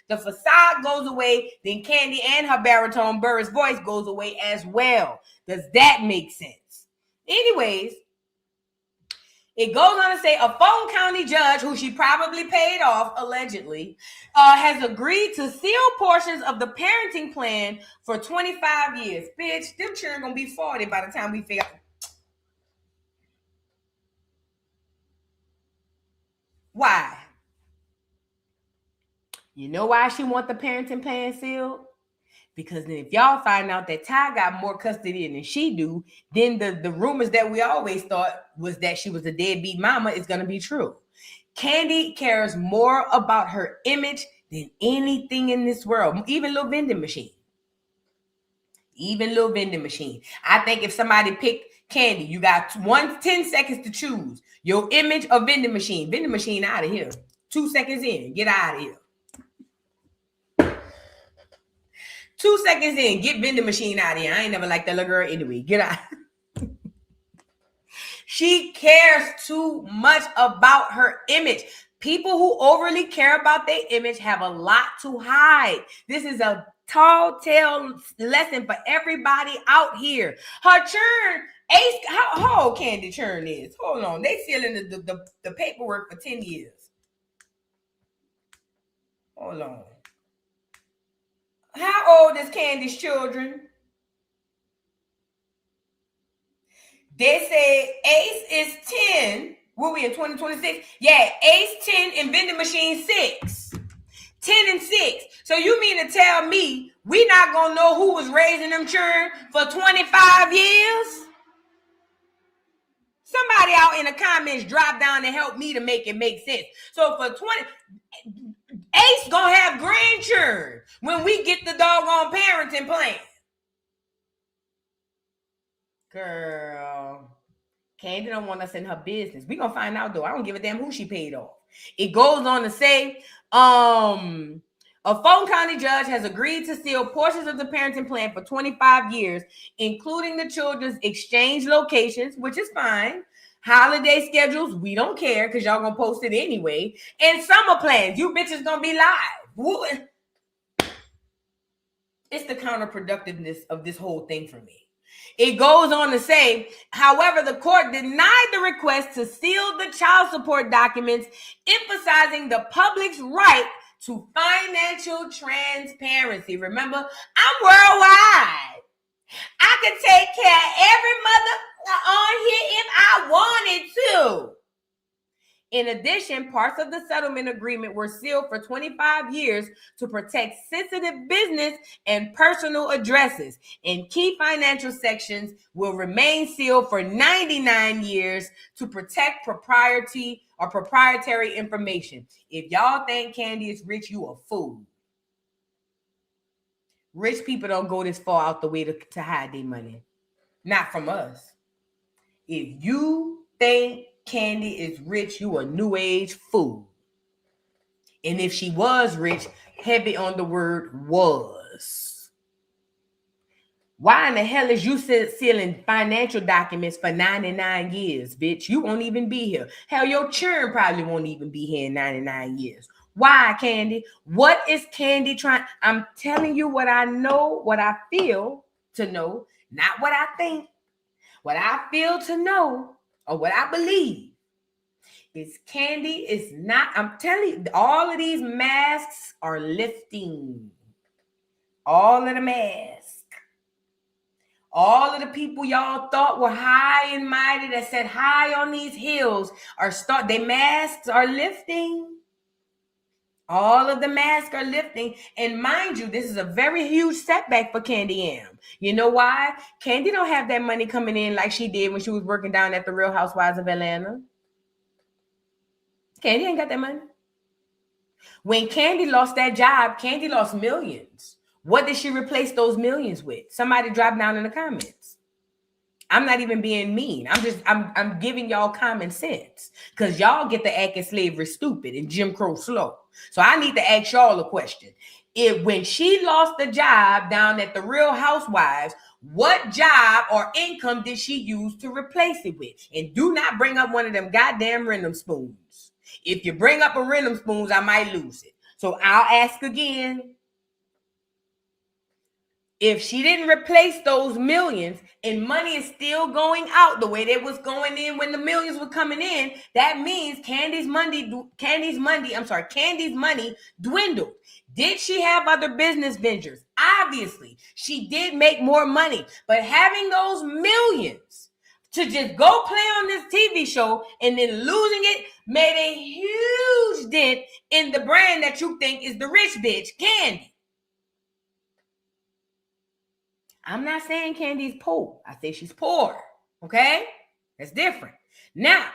The facade goes away, then Kandi and her baritone Burruss voice goes away as well. Does that make sense? Anyways, it goes on to say a Fulton County judge, who she probably paid off, allegedly, has agreed to seal portions of the parenting plan for 25 years. Bitch, them children gonna be 40 by the time we figure out. Why? You know why she want the parenting plan sealed? Because then if y'all find out that Ty got more custody than she do, then the rumors that we always thought was that she was a deadbeat mama is going to be true. Kandi cares more about her image than anything in this world, even little vending machine. I think if somebody picked Kandi, you got 10 seconds to choose your image or vending machine. Vending machine out of here. 2 seconds in, get out of here. 2 seconds in, get vending machine out of here. I ain't never liked that little girl anyway. Get out. She cares too much about her image. People who overly care about their image have a lot to hide. This is a tall tale lesson for everybody out here. Her churn, Ace, how old Kandi churn is? Hold on. They sealing the paperwork for 10 years. Hold on. How old is Kandi's children? They say Ace is 10. Will we in 2026? Yeah, Ace 10 and vending machine 6. 10 and 6. So you mean to tell me we not gonna know who was raising them children for 25 years? Somebody out in the comments drop down and help me to make it make sense. So for 20, Ace gonna have grandchildren when we get the doggone parenting plan. Girl, Kandi don't want us in her business. We gonna find out though. I don't give a damn who she paid off. It goes on to say, a Fulton County judge has agreed to seal portions of the parenting plan for 25 years, including the children's exchange locations, which is fine. Holiday schedules, we don't care because y'all gonna post it anyway. And summer plans, you bitches gonna be live. It's the counterproductiveness of this whole thing for me. It goes on to say, however, the court denied the request to seal the child support documents, emphasizing the public's right to financial transparency. Remember, I'm worldwide. I can take care of every mother on here if I wanted to. In addition, parts of the settlement agreement were sealed for 25 years to protect sensitive business and personal addresses, and key financial sections will remain sealed for 99 years to protect propriety or proprietary information. If y'all think Kandi is rich, you a fool. Rich people don't go this far out the way to hide their money. Not from us. If you think Kandi is rich, you a new age fool. And if she was rich, heavy on the word was. Why in the hell is you sealing financial documents for 99 years, bitch? You won't even be here. Hell, your children probably won't even be here in 99 years. Why, Kandi? What is Kandi trying? I'm telling you what I know, what I feel to know, not what I think. What I feel to know, or what I believe, is Kandi is not, I'm telling you, all of these masks are lifting. All of the masks. All of the people y'all thought were high and mighty that said high on these hills their masks are lifting. All of the masks are lifting. And mind you, this is a very huge setback for Kandi M. You know why? Kandi don't have that money coming in like she did when she was working down at the Real Housewives of Atlanta. Kandi ain't got that money. When Kandi lost that job, Kandi lost millions. What did she replace those millions with? Somebody drop down in the comments. I'm not even being mean. I'm giving y'all common sense. Because y'all get the acting slavery stupid and Jim Crow slow. So I need to ask y'all a question. When she lost the job down at the Real Housewives, what job or income did she use to replace it with? And do not bring up one of them goddamn random spoons. If you bring up a random spoons, I might lose it. So I'll ask again. If she didn't replace those millions and money is still going out the way that was going in when the millions were coming in, that means Kandi's money dwindled. Did she have other business ventures? Obviously, she did make more money, but having those millions to just go play on this TV show and then losing it made a huge dent in the brand that you think is the rich bitch, Kandi. I'm not saying Kandi's poor. I say she's poor. Okay? That's different. Now,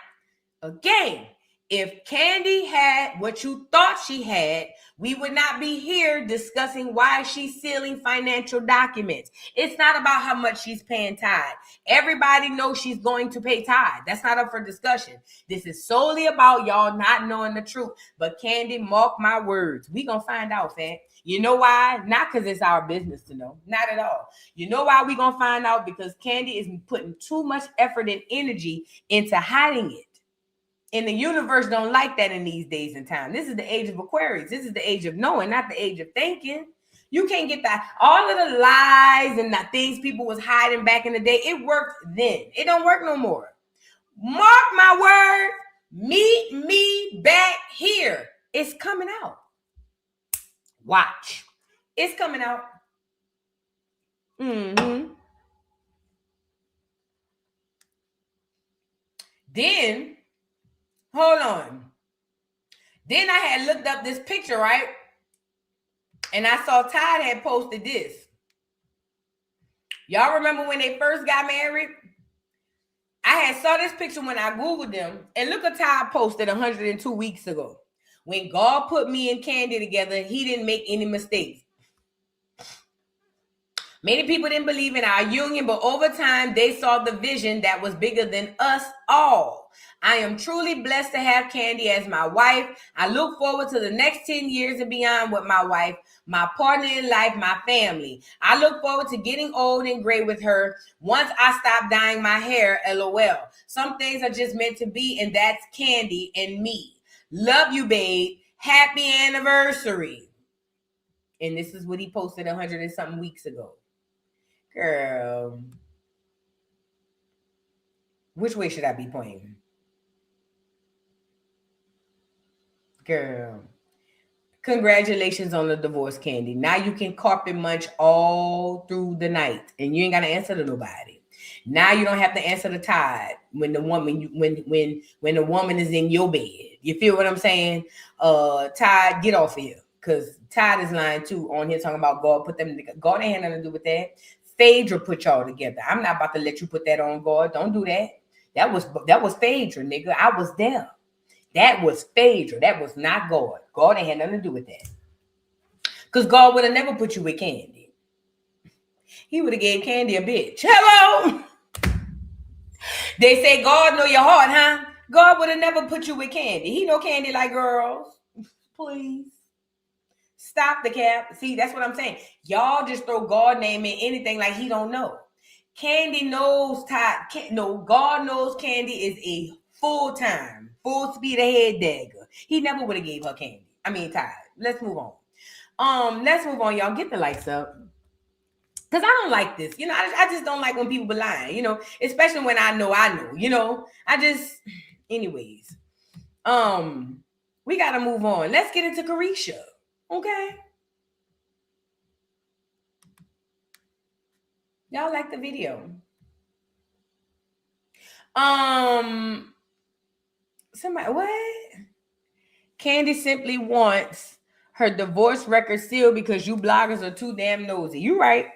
again, if Kandi had what you thought she had, we would not be here discussing why she's sealing financial documents. It's not about how much she's paying Todd. Everybody knows she's going to pay Todd. That's not up for discussion. This is solely about y'all not knowing the truth. But Kandi, mark my words. We gonna find out, fam. You know why? Not because it's our business to know. Not at all. You know why we gonna find out? Because Kandi is putting too much effort and energy into hiding it. And the universe don't like that in these days and time. This is the age of Aquarius. This is the age of knowing, not the age of thinking. You can't get that. All of the lies and the things people was hiding back in the day, it worked then. It don't work no more. Mark my word. Meet me back here. It's coming out. Watch. It's coming out. Then, hold on. Then I had looked up this picture, right? And I saw Todd had posted this. Y'all remember when they first got married? I had saw this picture when I Googled them. And look at Todd posted 102 weeks ago. When God put me and Kandi together, he didn't make any mistakes. Many people didn't believe in our union, but over time, they saw the vision that was bigger than us all. I am truly blessed to have Kandi as my wife. I look forward to the next 10 years and beyond with my wife, my partner in life, my family. I look forward to getting old and gray with her once I stop dyeing my hair, LOL. Some things are just meant to be, and that's Kandi and me. Love you, babe. Happy anniversary. And this is what he posted 100 and something weeks ago. Girl. Which way should I be pointing? Girl. Congratulations on the divorce, Kandi. Now you can carpet munch all through the night. And you ain't got to answer to nobody. Now you don't have to answer to Todd when the woman when the woman is in your bed. You feel what I'm saying? Todd, get off of here. Because Todd is lying too on here talking about God put them together. God ain't had nothing to do with that. Phaedra put y'all together. I'm not about to let you put that on God. Don't do that. That was Phaedra, nigga. I was there. That was Phaedra. That was not God. God ain't had nothing to do with that. Because God would have never put you with Kandi. He would have gave Kandi a bitch. Hello. They say God know your heart, huh? God would have never put you with Kandi. He know Kandi like girls. Please. Stop the cap. See, that's what I'm saying. Y'all just throw God name in anything like he don't know. Kandi knows Todd. No, God knows Kandi is a full-time, full speed ahead dagger. He never would have gave her Kandi. I mean, Todd. Let's move on. Let's move on, y'all. Get the lights up. Because I don't like this. You know, I just don't like when people be lying, you know, especially when I know, you know. Anyways. We got to move on. Let's get into Karisha. Okay. Y'all like the video. Somebody, what? Kandi simply wants her divorce record sealed because you bloggers are too damn nosy. You right.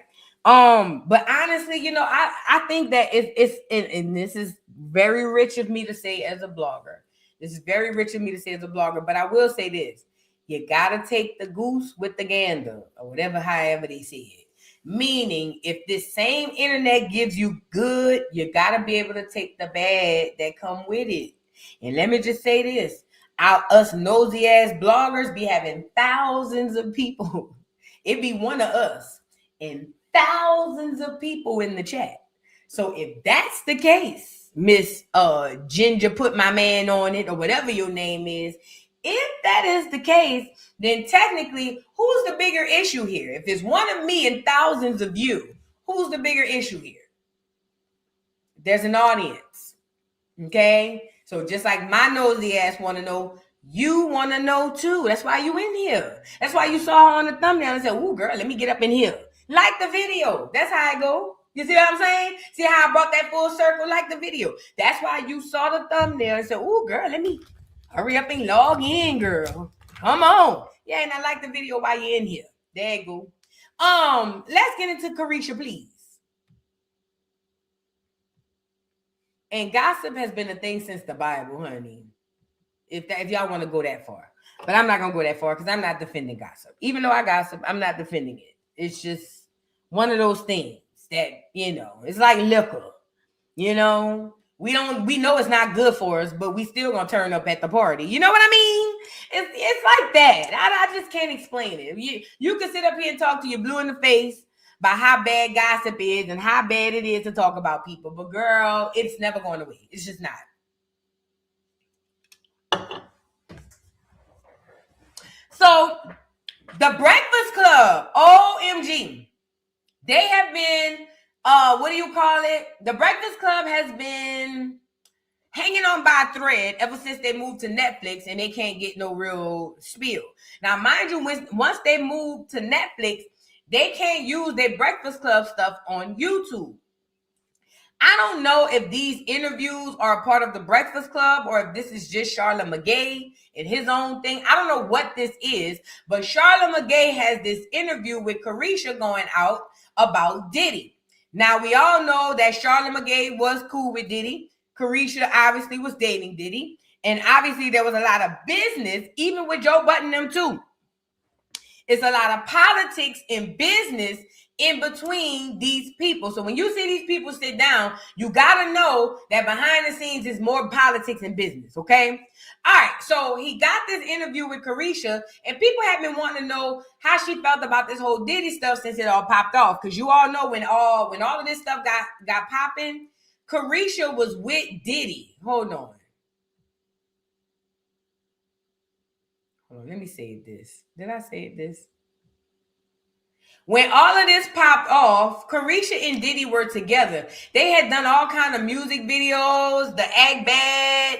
But honestly, you know, I think that it's and this is very rich of me to say as a blogger. This is very rich of me to say as a blogger, but I will say this. You gotta take the goose with the gander, or whatever, however they say it. Meaning, if this same internet gives you good, you gotta be able to take the bad that come with it. And let me just say this: us nosy ass bloggers be having thousands of people. It be one of us and thousands of people in the chat. So if that's the case, Miss Ginger put my man on it, or whatever your name is. If that is the case, then technically, who's the bigger issue here? If it's one of me and thousands of you, who's the bigger issue here? There's an audience. Okay? So just like my nosy ass want to know, you want to know too. That's why you in here. That's why you saw her on the thumbnail and said, ooh, girl, let me get up in here. Like the video. That's how I go. You see what I'm saying? See how I brought that full circle? Like the video. That's why you saw the thumbnail and said, ooh, girl, let me hurry up and log in, girl. Come on. Yeah, and I like the video while you're in here. There you go. Let's get into Karisha, please. And gossip has been a thing since the Bible, honey. If y'all want to go that far. But I'm not going to go that far because I'm not defending gossip. Even though I gossip, I'm not defending it. It's just one of those things that, you know, it's like liquor. You know, we know it's not good for us, but we still gonna turn up at the party. You know what I mean? It's like that. I just can't explain it. You can sit up here and talk to you blue in the face about how bad gossip is and how bad it is to talk about people. But girl, it's never going away. It's just not. So the Breakfast Club, OMG, they have been what do you call it? The Breakfast Club has been hanging on by a thread ever since they moved to Netflix, and they can't get no real spiel. Now, mind you, once they moved to Netflix, they can't use their Breakfast Club stuff on YouTube. I don't know if these interviews are a part of the Breakfast Club or if this is just Charlotte McGay and his own thing. I don't know what this is, but Charlotte McGay has this interview with Karisha going out about Diddy. Now, we all know that Charlotte McGay was cool with Diddy. Karisha obviously was dating Diddy. And obviously there was a lot of business, even with Joe Budden them too. It's a lot of politics and business in between these people. So when you see these people sit down, you got to know that behind the scenes is more politics and business, okay? All right, so he got this interview with Karisha, and people have been wanting to know how she felt about this whole Diddy stuff since it all popped off. Because you all know when all of this stuff got popping, Karisha was with Diddy. Hold on, let me say this. Did I say this? When all of this popped off, Karisha and Diddy were together. They had done all kind of music videos, the Act Bad.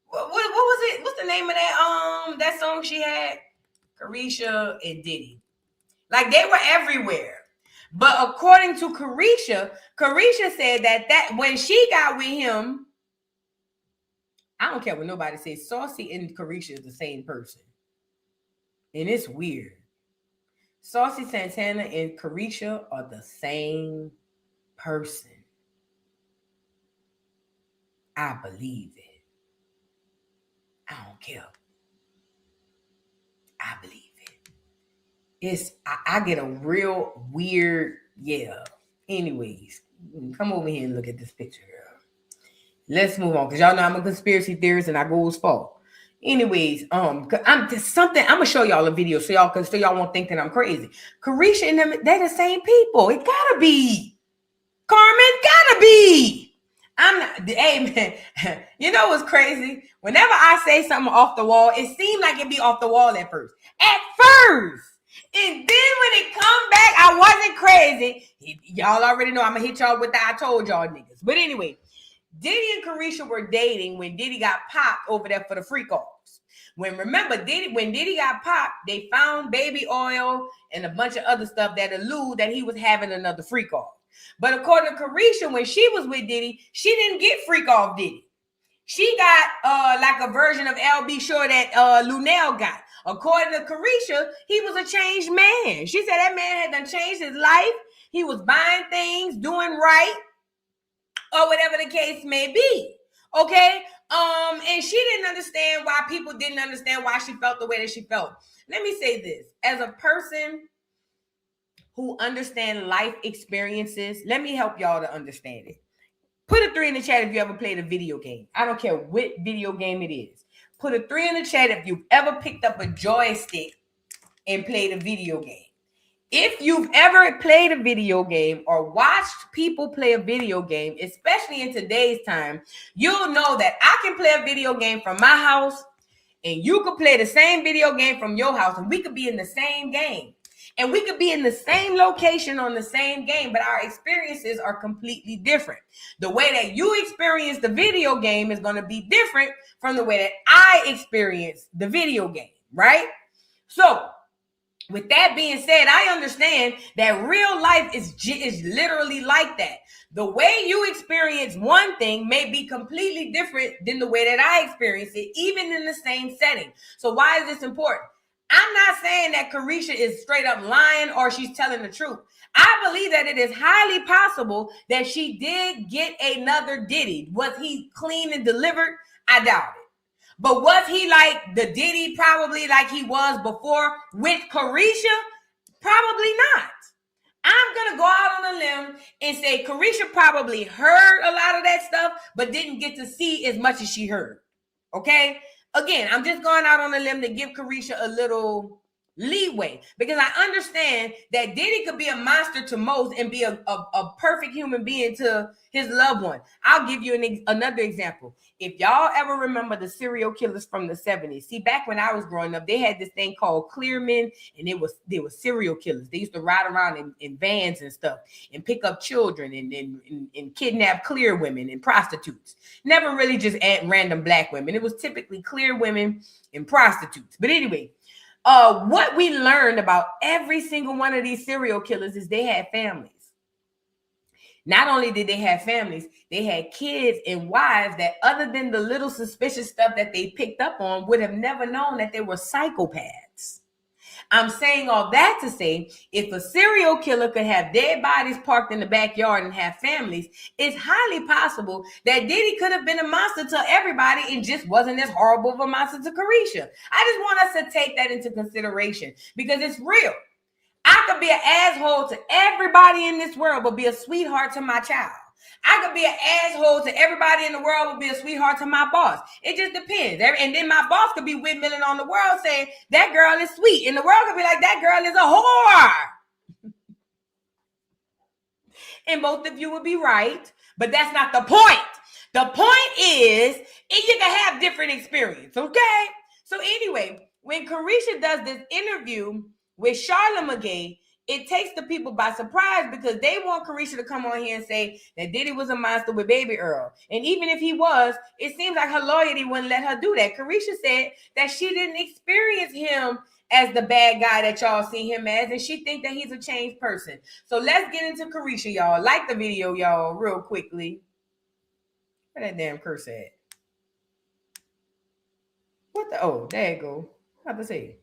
What was it? What's the name of that song she had? Karisha and Diddy. Like they were everywhere. But according to Karisha said that when she got with him, I don't care what nobody says, Saucy and Karisha is the same person. And it's weird. Saucy Santana and Karisha are the same person. I believe it. I don't care. I believe it. I get a real weird, yeah. Anyways, come over here and look at this picture, girl. Let's move on, because y'all know I'm a conspiracy theorist and I go as far. Anyways, I'm gonna show y'all a video so y'all won't think that I'm crazy. Karisha and them, they're the same people. It gotta be. Carmen, gotta be. I'm not, hey man, you know what's crazy? Whenever I say something off the wall, it seemed like it'd be off the wall at first. And then when it come back, I wasn't crazy. Y'all already know I'm gonna hit y'all with the I told y'all niggas. But anyway, Diddy and Karisha were dating when Diddy got popped over there for the freak offs. When Diddy got popped, they found baby oil and a bunch of other stuff that allude that he was having another freak off. But according to Karisha, when she was with Diddy, she didn't get freak off Diddy. She got like a version of LB Shore that Lunel got. According to Karisha, he was a changed man. She said that man had done changed his life. He was buying things, doing right, or whatever the case may be. Okay? And she didn't understand why people didn't understand why she felt the way that she felt. Let me say this. As a person who understands life experiences, let me help y'all to understand it. Put a 3 in the chat if you ever played a video game. I don't care what video game it is. Put a 3 in the chat if you've ever picked up a joystick and played a video game. If you've ever played a video game or watched people play a video game, especially in today's time, you'll know that I can play a video game from my house and you could play the same video game from your house and we could be in the same game. And we could be in the same location on the same game, but our experiences are completely different. The way that you experience the video game is going to be different from the way that I experience the video game, right? So, with that being said, I understand that real life is literally like that. The way you experience one thing may be completely different than the way that I experience it, even in the same setting. So why is this important? I'm not saying that Karisha is straight up lying or she's telling the truth. I believe that it is highly possible that she did get another Diddy. Was he clean and delivered? I doubt it. But was he like the Diddy probably like he was before with Karisha? Probably not. I'm going to go out on a limb and say Karisha probably heard a lot of that stuff, but didn't get to see as much as she heard. Okay? Again, I'm just going out on a limb to give Karisha a little leeway because I understand that Diddy could be a monster to most and be a perfect human being to his loved one. I'll give you another example. If y'all ever remember the serial killers from the 70s, see, back when I was growing up, they had this thing called clearmen, and they were serial killers. They used to ride around in vans and stuff and pick up children and kidnap clear women and prostitutes. Never really just random black women. It was typically clear women and prostitutes. But anyway, what we learned about every single one of these serial killers is they had families. Not only did they have families, they had kids and wives that other than the little suspicious stuff that they picked up on would have never known that they were psychopaths. I'm saying all that to say, if a serial killer could have dead bodies parked in the backyard and have families, it's highly possible that Diddy could have been a monster to everybody and just wasn't as horrible of a monster to Karisha. I just want us to take that into consideration because it's real. I could be an asshole to everybody in this world, but be a sweetheart to my child. I could be an asshole to everybody in the world, but be a sweetheart to my boss. It just depends. And then my boss could be windmilling on the world saying, that girl is sweet. And the world could be like, that girl is a whore. And both of you would be right, but that's not the point. The point is, you can have different experience, okay? So anyway, when Karisha does this interview with Charlotte McGay, it takes the people by surprise because they want Karisha to come on here and say that Diddy was a monster with Baby Earl. And even if he was, it seems like her loyalty wouldn't let her do that. Karisha said that she didn't experience him as the bad guy that y'all see him as, and she think that he's a changed person. So let's get into Karisha, y'all. Like the video, y'all, real quickly. Where that damn curse at? What the? Oh, there you go. How to say?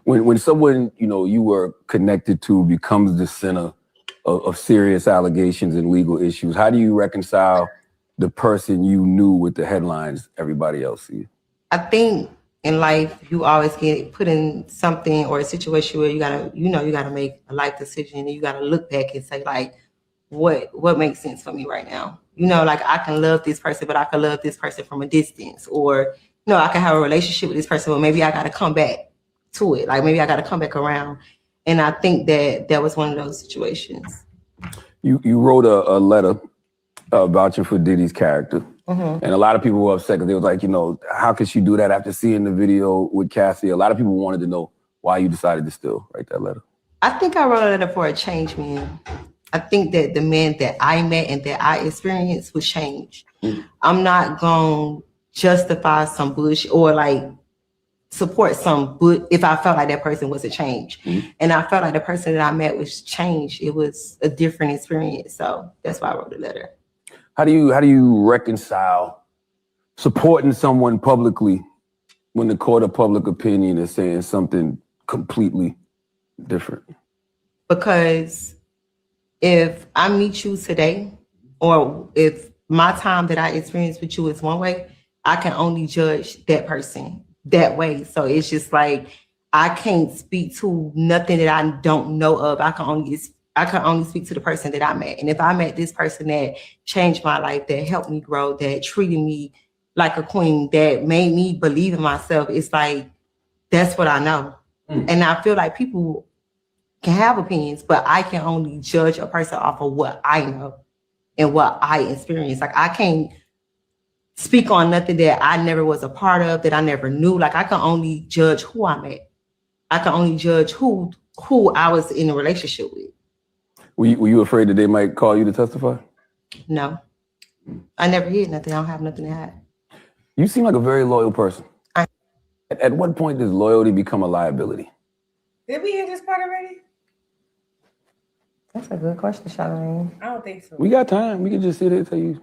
When someone you were connected to becomes the center of serious allegations and legal issues, how do you reconcile the person you knew with the headlines everybody else sees? I think in life you always get put in something or a situation where you gotta make a life decision and you gotta look back and say like, what makes sense for me right now? Like I can love this person, but I can love this person from a distance, or I can have a relationship with this person, but maybe I gotta come back to it. Like maybe I gotta come back around. And I think that was one of those situations. You wrote a letter vouching for Diddy's character. Mm-hmm. And a lot of people were upset because they was like, how could she do that after seeing the video with Cassie? A lot of people wanted to know why you decided to still write that letter. I think I wrote a letter for a change man. I think that the man that I met and that I experienced was changed. Mm-hmm. I'm not going to justify some bullshit or like support if I felt like that person was a change. Mm-hmm. And I felt like the person that I met was changed. It was a different experience. So that's why I wrote the letter. How do you reconcile supporting someone publicly when the court of public opinion is saying something completely different? Because if I meet you today, or if my time that I experienced with you is one way, I can only judge that person that way. So it's just like, I can't speak to nothing that I don't know of. I can only speak to the person that I met. And if I met this person that changed my life, that helped me grow, that treated me like a queen, that made me believe in myself, it's like, that's what I know. Mm. And I feel like people can have opinions, but I can only judge a person off of what I know and what I experienced. Like I can't speak on nothing that I never was a part of, that I never knew. Like I can only judge who I met. I can only judge who I was in a relationship with. Were you afraid that they might call you to testify? No, I never hid nothing. I don't have nothing to hide. You seem like a very loyal person. At what point does loyalty become a liability? Did we hear this part already? That's a good question, Charlene. I don't think so. We got time. We can just sit here and tell you.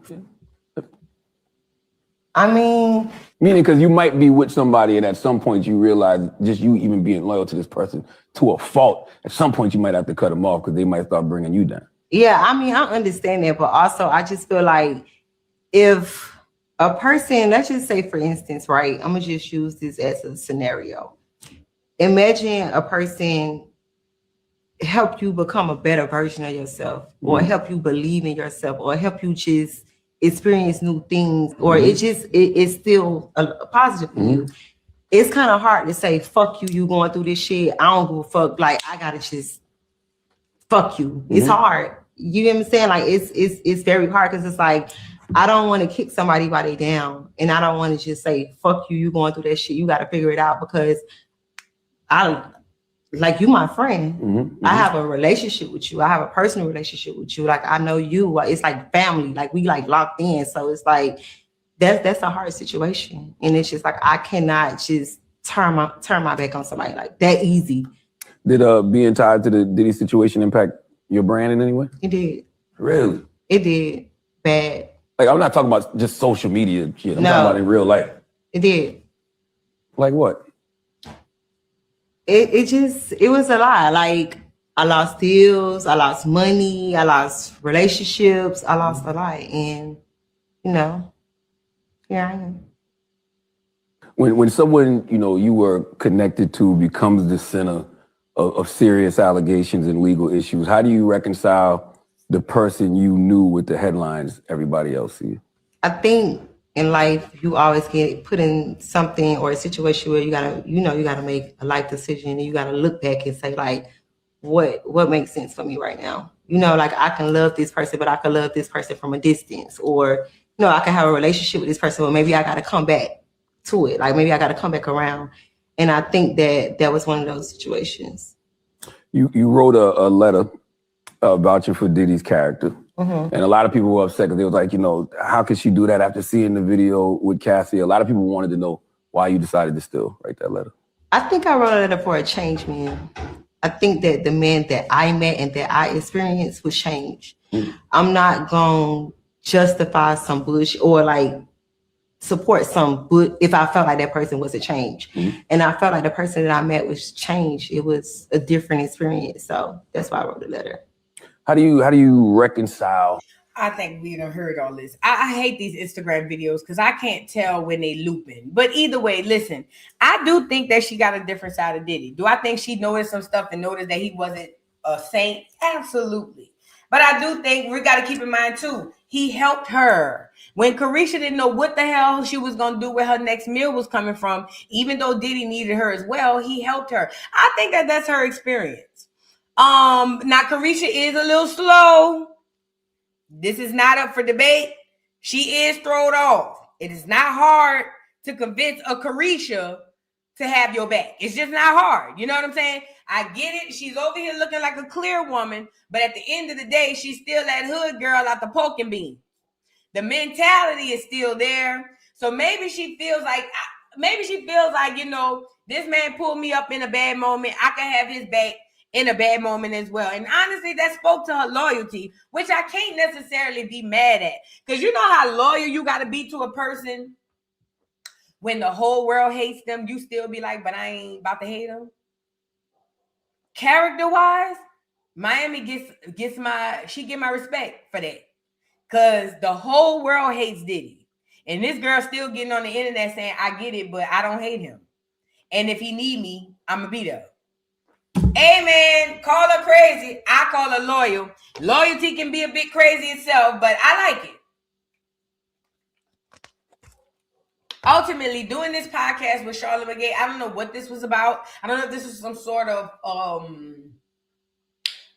I mean, meaning because you might be with somebody and at some point you realize just you even being loyal to this person to a fault, at some point you might have to cut them off because they might start bringing you down. Yeah, I mean, I understand that, but also I just feel like if a person, let's just say for instance, right, I'm gonna just use this as a scenario. Imagine a person help you become a better version of yourself, or help you believe in yourself, or help you just experience new things, or it's still a positive for you. It's kind of hard to say, fuck you, you going through this shit, I don't give a fuck, like I gotta just fuck you. It's hard. You know what I'm saying? Like it's very hard because it's like, I don't want to kick somebody while they down, and I don't want to just say, fuck you, you going through that shit, you got to figure it out, because like you my friend. I have a relationship with you. I have a personal relationship with you. Like I know you. It's like family. Like we like locked in. So it's like that's a hard situation. And it's just like I cannot just turn my back on somebody like that easy. Did being tied to the Diddy situation impact your brand in any way? It did. Really? It did. Bad. Like I'm not talking about just social media shit. I'm talking about in real life. It did. Like what? It was a lot. Like I lost deals, I lost money, I lost relationships, I lost a lot. And here I am. When someone, you were connected to becomes the center of serious allegations and legal issues. How do you reconcile the person you knew with the headlines everybody else sees? I think in life, you always get put in something or a situation where you gotta make a life decision, and you gotta look back and say, like, what makes sense for me right now? Like, I can love this person, but I can love this person from a distance, or I can have a relationship with this person, but maybe I gotta come back to it. Like, maybe I gotta come back around. And I think that was one of those situations. You wrote a letter vouching for Diddy's character. And a lot of people were upset because they was like, how could she do that after seeing the video with Cassie? A lot of people wanted to know why you decided to still write that letter. I think I wrote a letter for a change, man. I think that the man that I met and that I experienced would change. I'm not going to justify some bullshit or like support some if I felt like that person was a change. And I felt like the person that I met was changed. It was a different experience. So that's why I wrote the letter. How do you reconcile? I think we done heard all this. I hate these Instagram videos because I can't tell when they looping. But either way, listen, I do think that she got a different side of Diddy. Do I think she noticed some stuff and noticed that he wasn't a saint? Absolutely. But I do think we got to keep in mind too, he helped her. When Karisha didn't know what the hell she was going to do where her next meal was coming from, even though Diddy needed her as well, he helped her. I think that that's her experience. Now Karisha is a little slow. This is not up for debate. She is thrown off. It is not hard to convince a Karisha to have your back. It's just not hard. You know what I'm saying? I get it. She's over here looking like a clear woman, but at the end of the day, she's still that hood girl out the poking bean. The mentality is still there. So maybe she feels like, this man pulled me up in a bad moment. I can have his back in a bad moment as well. And honestly, that spoke to her loyalty, which I can't necessarily be mad at. Because you know how loyal you got to be to a person when the whole world hates them, you still be like, but I ain't about to hate them. Character-wise, Miami get my respect for that. Because the whole world hates Diddy. And this girl still getting on the internet saying, I get it, but I don't hate him. And if he need me, I'm going to be there. Hey, man, call her crazy. I call her loyal. Loyalty can be a bit crazy itself, but I like it. Ultimately, doing this podcast with Charlotte McGay, I don't know what this was about. I don't know if this was some sort of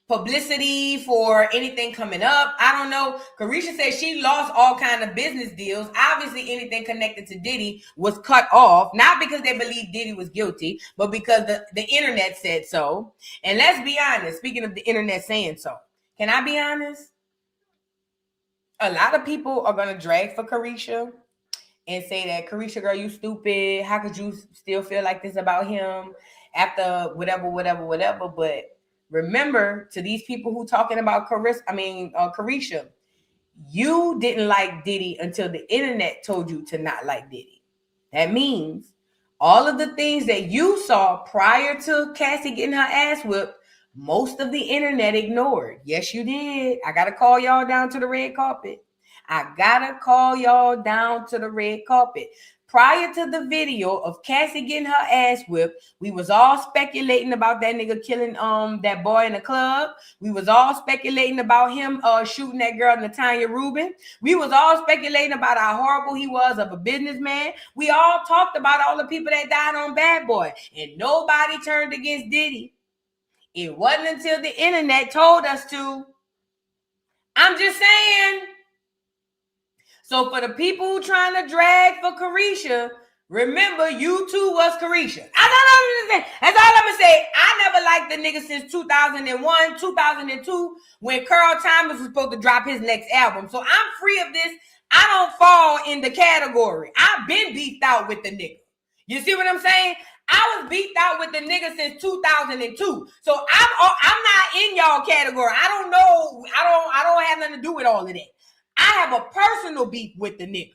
publicity for anything coming up. I don't know. Karisha said she lost all kind of business deals. Obviously, anything connected to Diddy was cut off, not because they believed Diddy was guilty, but because the internet said so. And let's be honest, speaking of the internet saying so, can I be honest? A lot of people are going to drag for Karisha and say that, Karisha, girl, you stupid. How could you still feel like this about him after whatever. But remember, to these people who talking about Karisha, you didn't like Diddy until the internet told you to not like Diddy. That means all of the things that you saw prior to Cassie getting her ass whipped, most of the internet ignored. Yes, you did. I got to call y'all down to the red carpet. Prior to the video of Cassie getting her ass whipped, we was all speculating about that nigga killing that boy in the club. We was all speculating about him shooting that girl Natanya Rubin. We was all speculating about how horrible he was of a businessman. We all talked about all the people that died on Bad Boy, and nobody turned against Diddy. It wasn't until the internet told us to. I'm just saying. So for the people who trying to drag for Karisha, remember, you too was Karisha. That's all I'm going to say. I never liked the nigga since 2001, 2002, when Carl Thomas was supposed to drop his next album. So I'm free of this. I don't fall in the category. I've been beefed out with the nigga. You see what I'm saying? I was beefed out with the nigga since 2002. So I'm not in y'all category. I don't know. I don't have nothing to do with all of that. I have a personal beef with the nigga.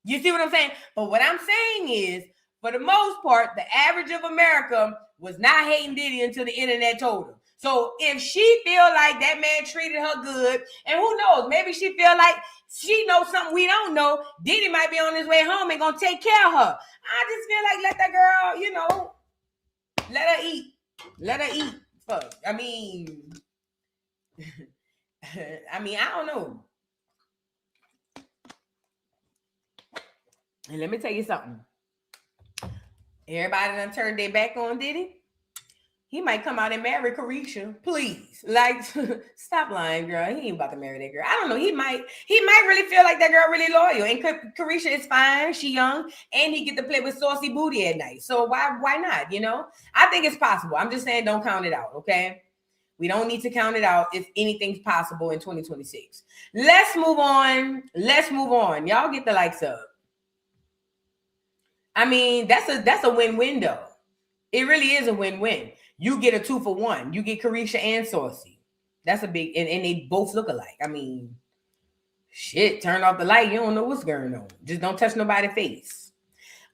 You see what I'm saying? But what I'm saying is, for the most part, the average of America was not hating Diddy until the internet told her. So if she feel like that man treated her good, and who knows, maybe she feel like she knows something we don't know, Diddy might be on his way home and gonna take care of her. I just feel like let that girl, let her eat. Let her eat. Fuck. I mean, I don't know. And let me tell you something. Everybody done turned their back on Diddy. He might come out and marry Karisha. Please. Like, stop lying, girl. He ain't about to marry that girl. I don't know. He might really feel like that girl really loyal. And Karisha is fine. She young. And he get to play with saucy booty at night. So why not? You know? I think it's possible. I'm just saying don't count it out, okay? We don't need to count it out if anything's possible in 2026. Let's move on. Y'all get the likes up. I mean, that's a win-win though. It really is a win-win. You get a 2-for-1. You get Karisha and Saucy. That's a big, and they both look alike. I mean, shit, turn off the light. You don't know what's going on. Just don't touch nobody's face.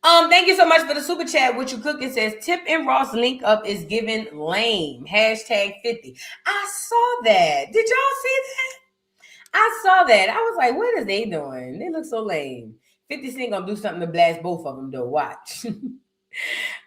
Thank you so much for the super chat. What you cooking says, Tip and Ross link up is giving lame. #50. I saw that. Did y'all see that? I saw that. I was like, what are they doing? They look so lame. 50 Cent gonna do something to blast both of them though. Watch.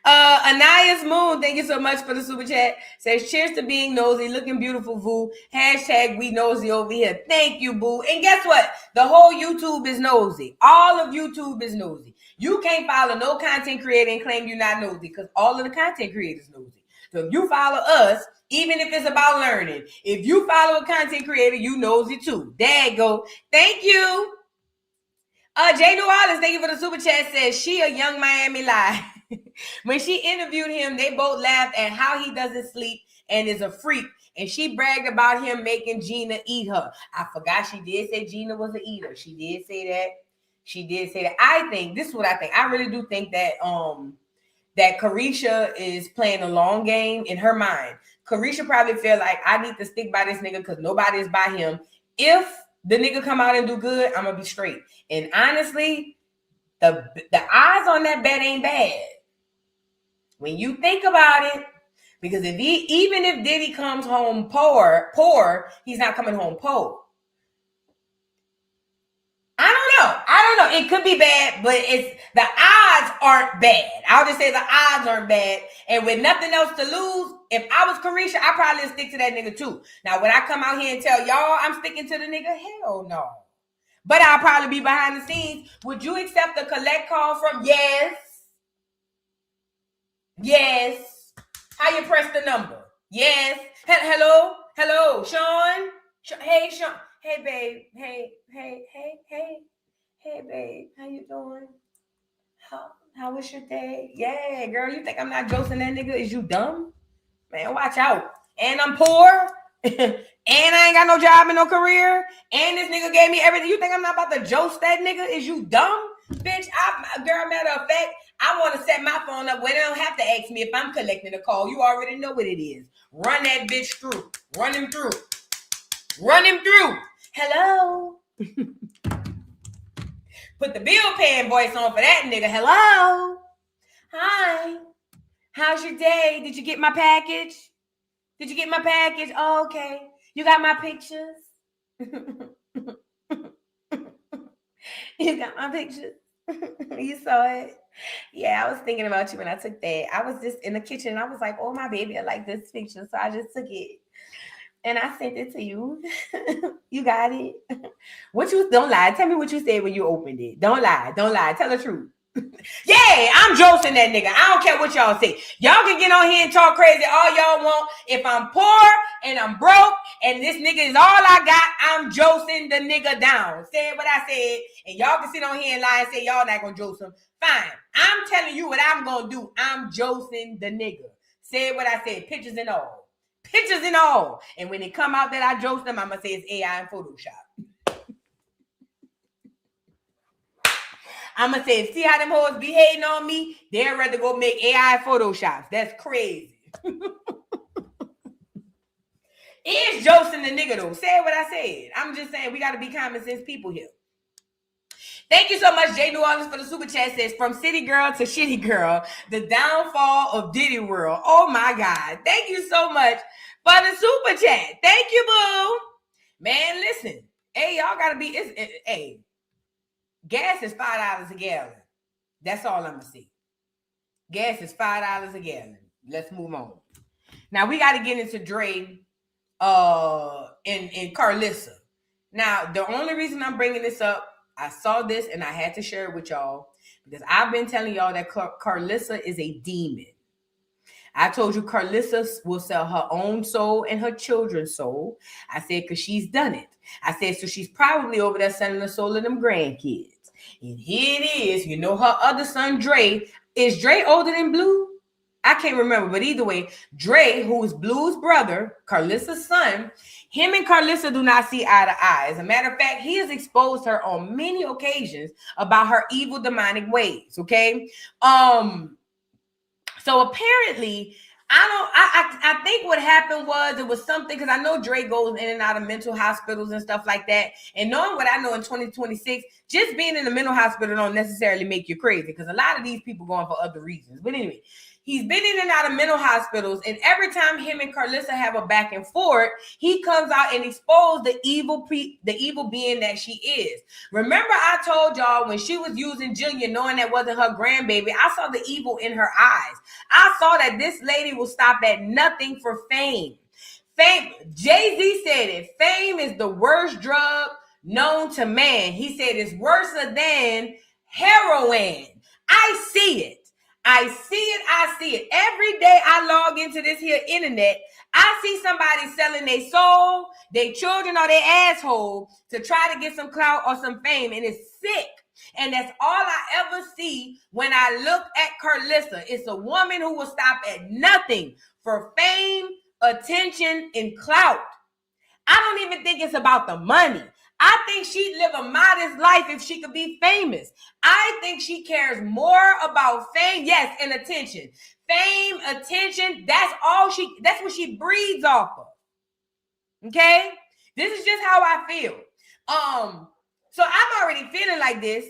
Anaya's Moon, thank you so much for the super chat. Says, cheers to being nosy, looking beautiful, Boo. #we nosy over here. Thank you, Boo. And guess what? The whole YouTube is nosy. All of YouTube is nosy. You can't follow no content creator and claim you're not nosy because all of the content creators nosy. So if you follow us, even if it's about learning, if you follow a content creator, you nosy too. There you go. Thank you. Jay New Orleans, thank you for the super chat, says she a young Miami lie. When she interviewed him, they both laughed at how he doesn't sleep and is a freak. And she bragged about him making Gina eat her. I forgot she did say Gina was an eater. She did say that. I think, this is what I think. I really do think that that Karisha is playing a long game in her mind. Karisha probably feel like I need to stick by this nigga because nobody is by him. If the nigga come out and do good, I'm gonna be straight. And honestly, the odds on that bet ain't bad. When you think about it, because even if Diddy comes home poor, he's not coming home poor. I don't know. It could be bad, but the odds aren't bad. I'll just say the odds aren't bad. And with nothing else to lose, if I was Karisha, I'd probably stick to that nigga too. Now, when I come out here and tell y'all I'm sticking to the nigga, hell no. But I'll probably be behind the scenes. Would you accept a collect call from? Yes. Yes. How you press the number? Yes. Hello, Sean. Hey, Sean. Hey, babe. Hey, babe. How you doing? How was your day? Yeah, girl. You think I'm not josing that nigga? Is you dumb? Man, watch out. And I'm poor. And I ain't got no job and no career. And this nigga gave me everything. You think I'm not about to jost that nigga? Is you dumb? Bitch, girl, matter of fact, I want to set my phone up where they don't have to ask me if I'm collecting a call. You already know what it is. Run that bitch through. Run him through. Hello. Put the bill paying voice on for that nigga. Hello. Hi. How's your day? Did you get my package? Oh, okay. You got my pictures? You got my pictures? You saw it? Yeah, I was thinking about you when I took that. I was just in the kitchen and I was like, oh, my baby, I like this picture. So I just took it. And I sent it to you. You got it. Don't lie. Tell me what you said when you opened it. Don't lie. Tell the truth. Yeah, I'm josing that nigga. I don't care what y'all say. Y'all can get on here and talk crazy all y'all want. If I'm poor and I'm broke and this nigga is all I got, I'm josing the nigga down. Said what I said. And y'all can sit on here and lie and say y'all not gonna jose him. Fine. I'm telling you what I'm gonna do. I'm josing the nigga. Said what I said. Pictures and all. And when it come out that I joked them, I'm gonna say it's AI and Photoshop. I'm gonna say, see how them hoes be hating on me? They'd rather go make AI Photoshops. That's crazy. It's josing the nigga though. Say what I said. I'm just saying we gotta be common sense people here. Thank you so much, Jay New Orleans, for the super chat. Says, from city girl to shitty girl, the downfall of Diddy world. Oh my God. Thank you so much for the super chat. Thank you, boo. Man, listen. Hey, y'all gotta be, hey, gas is $5 a gallon. That's all I'm gonna say. Gas is $5 a gallon. Let's move on. Now we got to get into Dre and Karlissa. Now, the only reason I'm bringing this up, I saw this and I had to share it with y'all because I've been telling y'all that Karlissa is a demon. I told you Karlissa will sell her own soul and her children's soul. I said, because she's done it. I said, so she's probably over there selling the soul of them grandkids. And here it is. You know, her other son, Dre. Is Dre older than Blue? I can't remember. But either way, Dre, who is Blue's brother, Karlissa's son, him and Karlissa do not see eye to eye. As a matter of fact, he has exposed her on many occasions about her evil demonic ways. Okay. So apparently, I think what happened was it was something, because I know Dre goes in and out of mental hospitals and stuff like that. And knowing what I know in 2026, just being in a mental hospital don't necessarily make you crazy, because a lot of these people going for other reasons. But anyway, he's been in and out of mental hospitals, and every time him and Karlissa have a back and forth, he comes out and exposes the evil being that she is. Remember, I told y'all when she was using Junior, knowing that wasn't her grandbaby, I saw the evil in her eyes. I saw that this lady will stop at nothing for fame. Fame, Jay-Z said it. Fame is the worst drug known to man. He said it's worse than heroin. I see it. I see it. I see it. Every day I log into this here internet, I see somebody selling their soul, their children, or their asshole to try to get some clout or some fame, and it's sick. And that's all I ever see when I look at Karlissa. It's a woman who will stop at nothing for fame, attention, and clout. I don't even think it's about the money. I think she'd live a modest life if she could be famous. I think she cares more about fame, yes, and attention. Fame, attention, that's what she breathes off of. Okay? This is just how I feel. So I'm already feeling like this,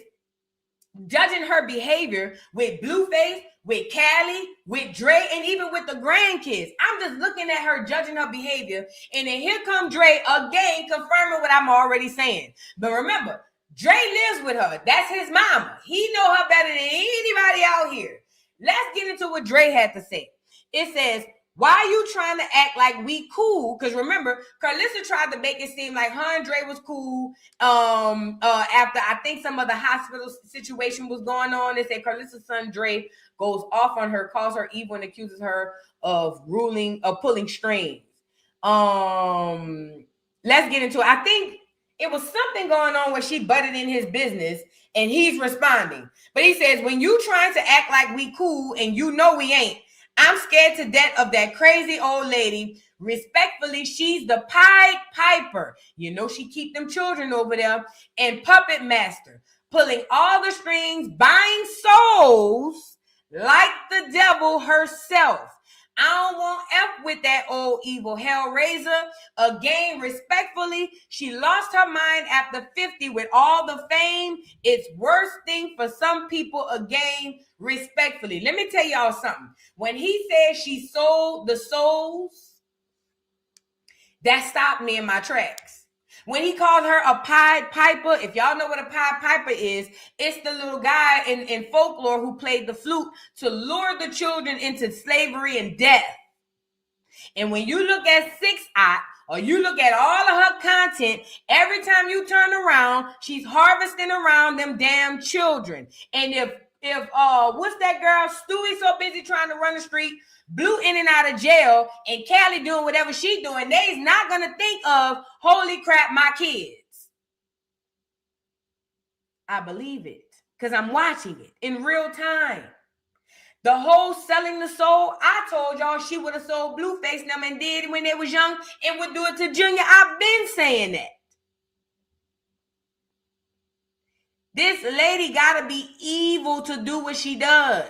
judging her behavior with Blueface, with Callie, with Dre, and even with the grandkids. I'm just looking at her, judging her behavior, and then here comes Dre again, confirming what I'm already saying. But remember, Dre lives with her. That's his mama. He know her better than anybody out here. Let's get into what Dre had to say. It says, why are you trying to act like we cool? Because remember, Karlissa tried to make it seem like her and Dre was cool. After I think some of the hospital situation was going on, they said Karlissa's son Dre goes off on her, calls her evil, and accuses her of pulling strings. Let's get into it. I think it was something going on where she butted in his business, and he's responding. But he says, when you trying to act like we cool and you know we ain't, I'm scared to death of that crazy old lady. Respectfully, she's the Pied Piper. You know, she keep them children over there, and puppet master, pulling all the strings, buying souls like the devil herself. I don't want F with that old evil hellraiser. Again, respectfully, she lost her mind after 50 with all the fame. It's worst thing for some people. Again, respectfully. Let me tell y'all something. When he said she sold the souls, that stopped me in my tracks. When he called her a Pied Piper, if y'all know what a Pied Piper is, it's the little guy in folklore who played the flute to lure the children into slavery and death. And when you look at 6ix, or you look at all of her content, every time you turn around, she's harvesting around them damn children. And if what's that girl, Stewie, so busy trying to run the street, Blue in and out of jail, and Callie doing whatever she doing, they's not going to think of, holy crap, my kids. I believe it because I'm watching it in real time. The whole selling the soul, I told y'all she would have sold Blueface them and did when they was young and would do it to Junior. I've been saying that. This lady got to be evil to do what she does.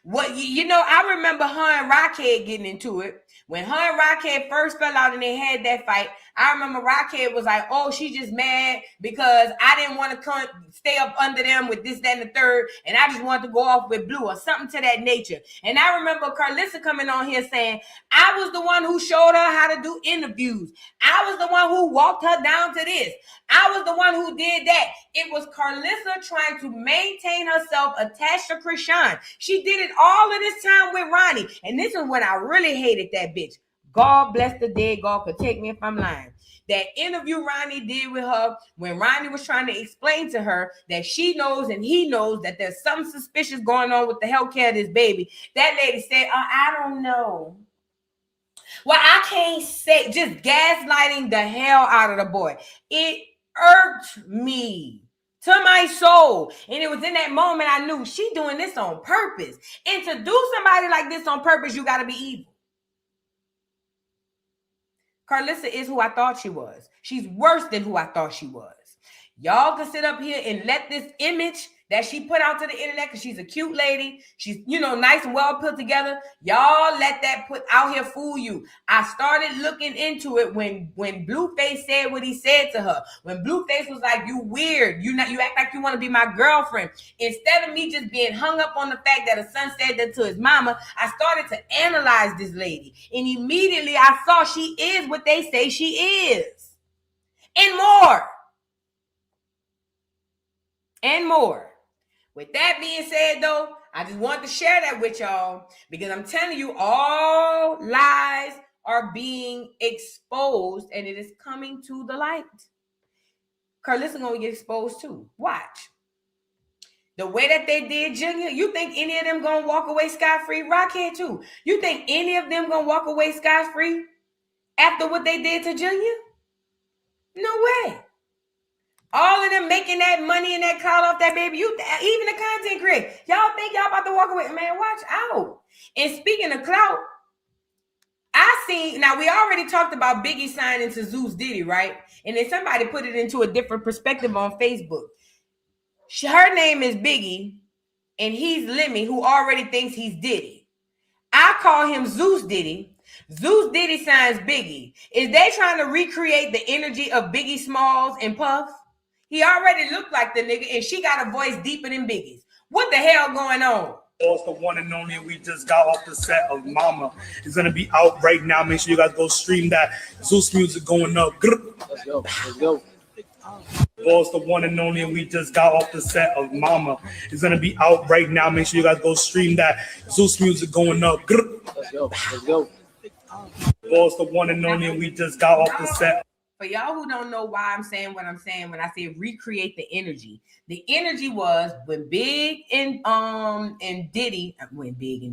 What you know, I remember her and Rockhead getting into it. When her and Rockhead first fell out and they had that fight, I remember Rockhead was like, oh, she just mad because I didn't want to stay up under them with this, that, and the third, and I just wanted to go off with Blue or something to that nature. And I remember Karlissa coming on here saying, I was the one who showed her how to do interviews. I was the one who walked her down to this. I was the one who did that. It was Karlissa trying to maintain herself attached to Krishan. She did it all of this time with Ronnie. And this is when I really hated that bitch. God bless the dead. God protect me if I'm lying. That interview Ronnie did with her when Ronnie was trying to explain to her that she knows and he knows that there's something suspicious going on with the healthcare of this baby. That lady said, I don't know. Well, I can't say, just gaslighting the hell out of the boy. It irked me to my soul. And it was in that moment I knew she doing this on purpose. And to do somebody like this on purpose, you got to be evil. Karlissa is who I thought she was. She's worse than who I thought she was. Y'all can sit up here and let this image that she put out to the internet, because she's a cute lady, she's, nice and well put together. Y'all let that put out here fool you. I started looking into it when Blueface said what he said to her. When Blueface was like, you weird, you act like you want to be my girlfriend. Instead of me just being hung up on the fact that a son said that to his mama, I started to analyze this lady. And immediately I saw she is what they say she is. And more. And more. With that being said, though, I just want to share that with y'all because I'm telling you, all lies are being exposed and it is coming to the light. Karlissa gonna get exposed too. Watch. The way that they did Junior, you think any of them gonna walk away scot-free? Rockhead too. You think any of them gonna walk away scot-free after what they did to Junior? No way. All of them making that money and that clout off that baby. Even the content creator. Y'all think y'all about to walk away? Man, watch out. And speaking of clout, now we already talked about Biggie signing to Zeus Diddy, right? And then somebody put it into a different perspective on Facebook. Her name is Biggie, and he's Lemmy, who already thinks he's Diddy. I call him Zeus Diddy. Zeus Diddy signs Biggie. Is they trying to recreate the energy of Biggie Smalls and Puff? He already looked like the nigga, and she got a voice deeper than Biggie's. What the hell going on? It's the one and only. We just got off the set of Mama. It's gonna be out right now. Make sure you guys go stream that. Zeus music going up. Let's go. Let's go. It's the one and only. We just got off the set of Mama. It's gonna be out right now. Make sure you guys go stream that. Zeus music going up. Let's go. Let's go. It's the one and only. We just got off the set. For y'all who don't know why I'm saying what I'm saying when I say recreate the energy was when Big and Diddy, when Biggie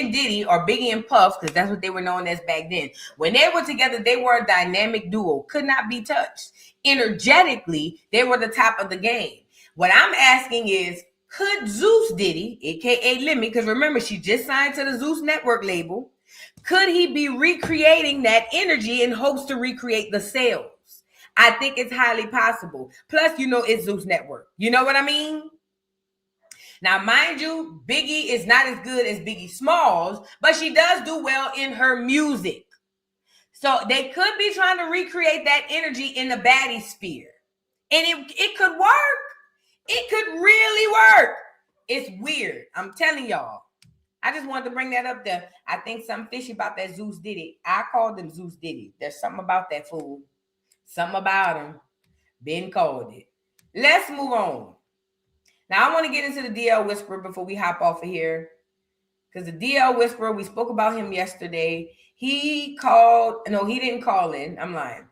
and Diddy, or Biggie and Puff, because that's what they were known as back then. When they were together, they were a dynamic duo, could not be touched. Energetically, they were the top of the game. What I'm asking is, could Zeus Diddy, aka Lemmy, because remember she just signed to the Zeus Network label, could he be recreating that energy in hopes to recreate the sales? I think it's highly possible. Plus, it's Zeus Network. You know what I mean? Now, mind you, Biggie is not as good as Biggie Smalls, but she does do well in her music. So they could be trying to recreate that energy in the baddie sphere. And it could work. It could really work. It's weird. I'm telling y'all. I just wanted to bring that up there. I think something fishy about that Zeus Diddy. I called him Zeus Diddy. There's something about that fool. Something about him. Ben called it. Let's move on. Now, I want to get into the DL Whisperer before we hop off of here. Because the DL Whisperer, we spoke about him yesterday. He didn't call in. I'm lying.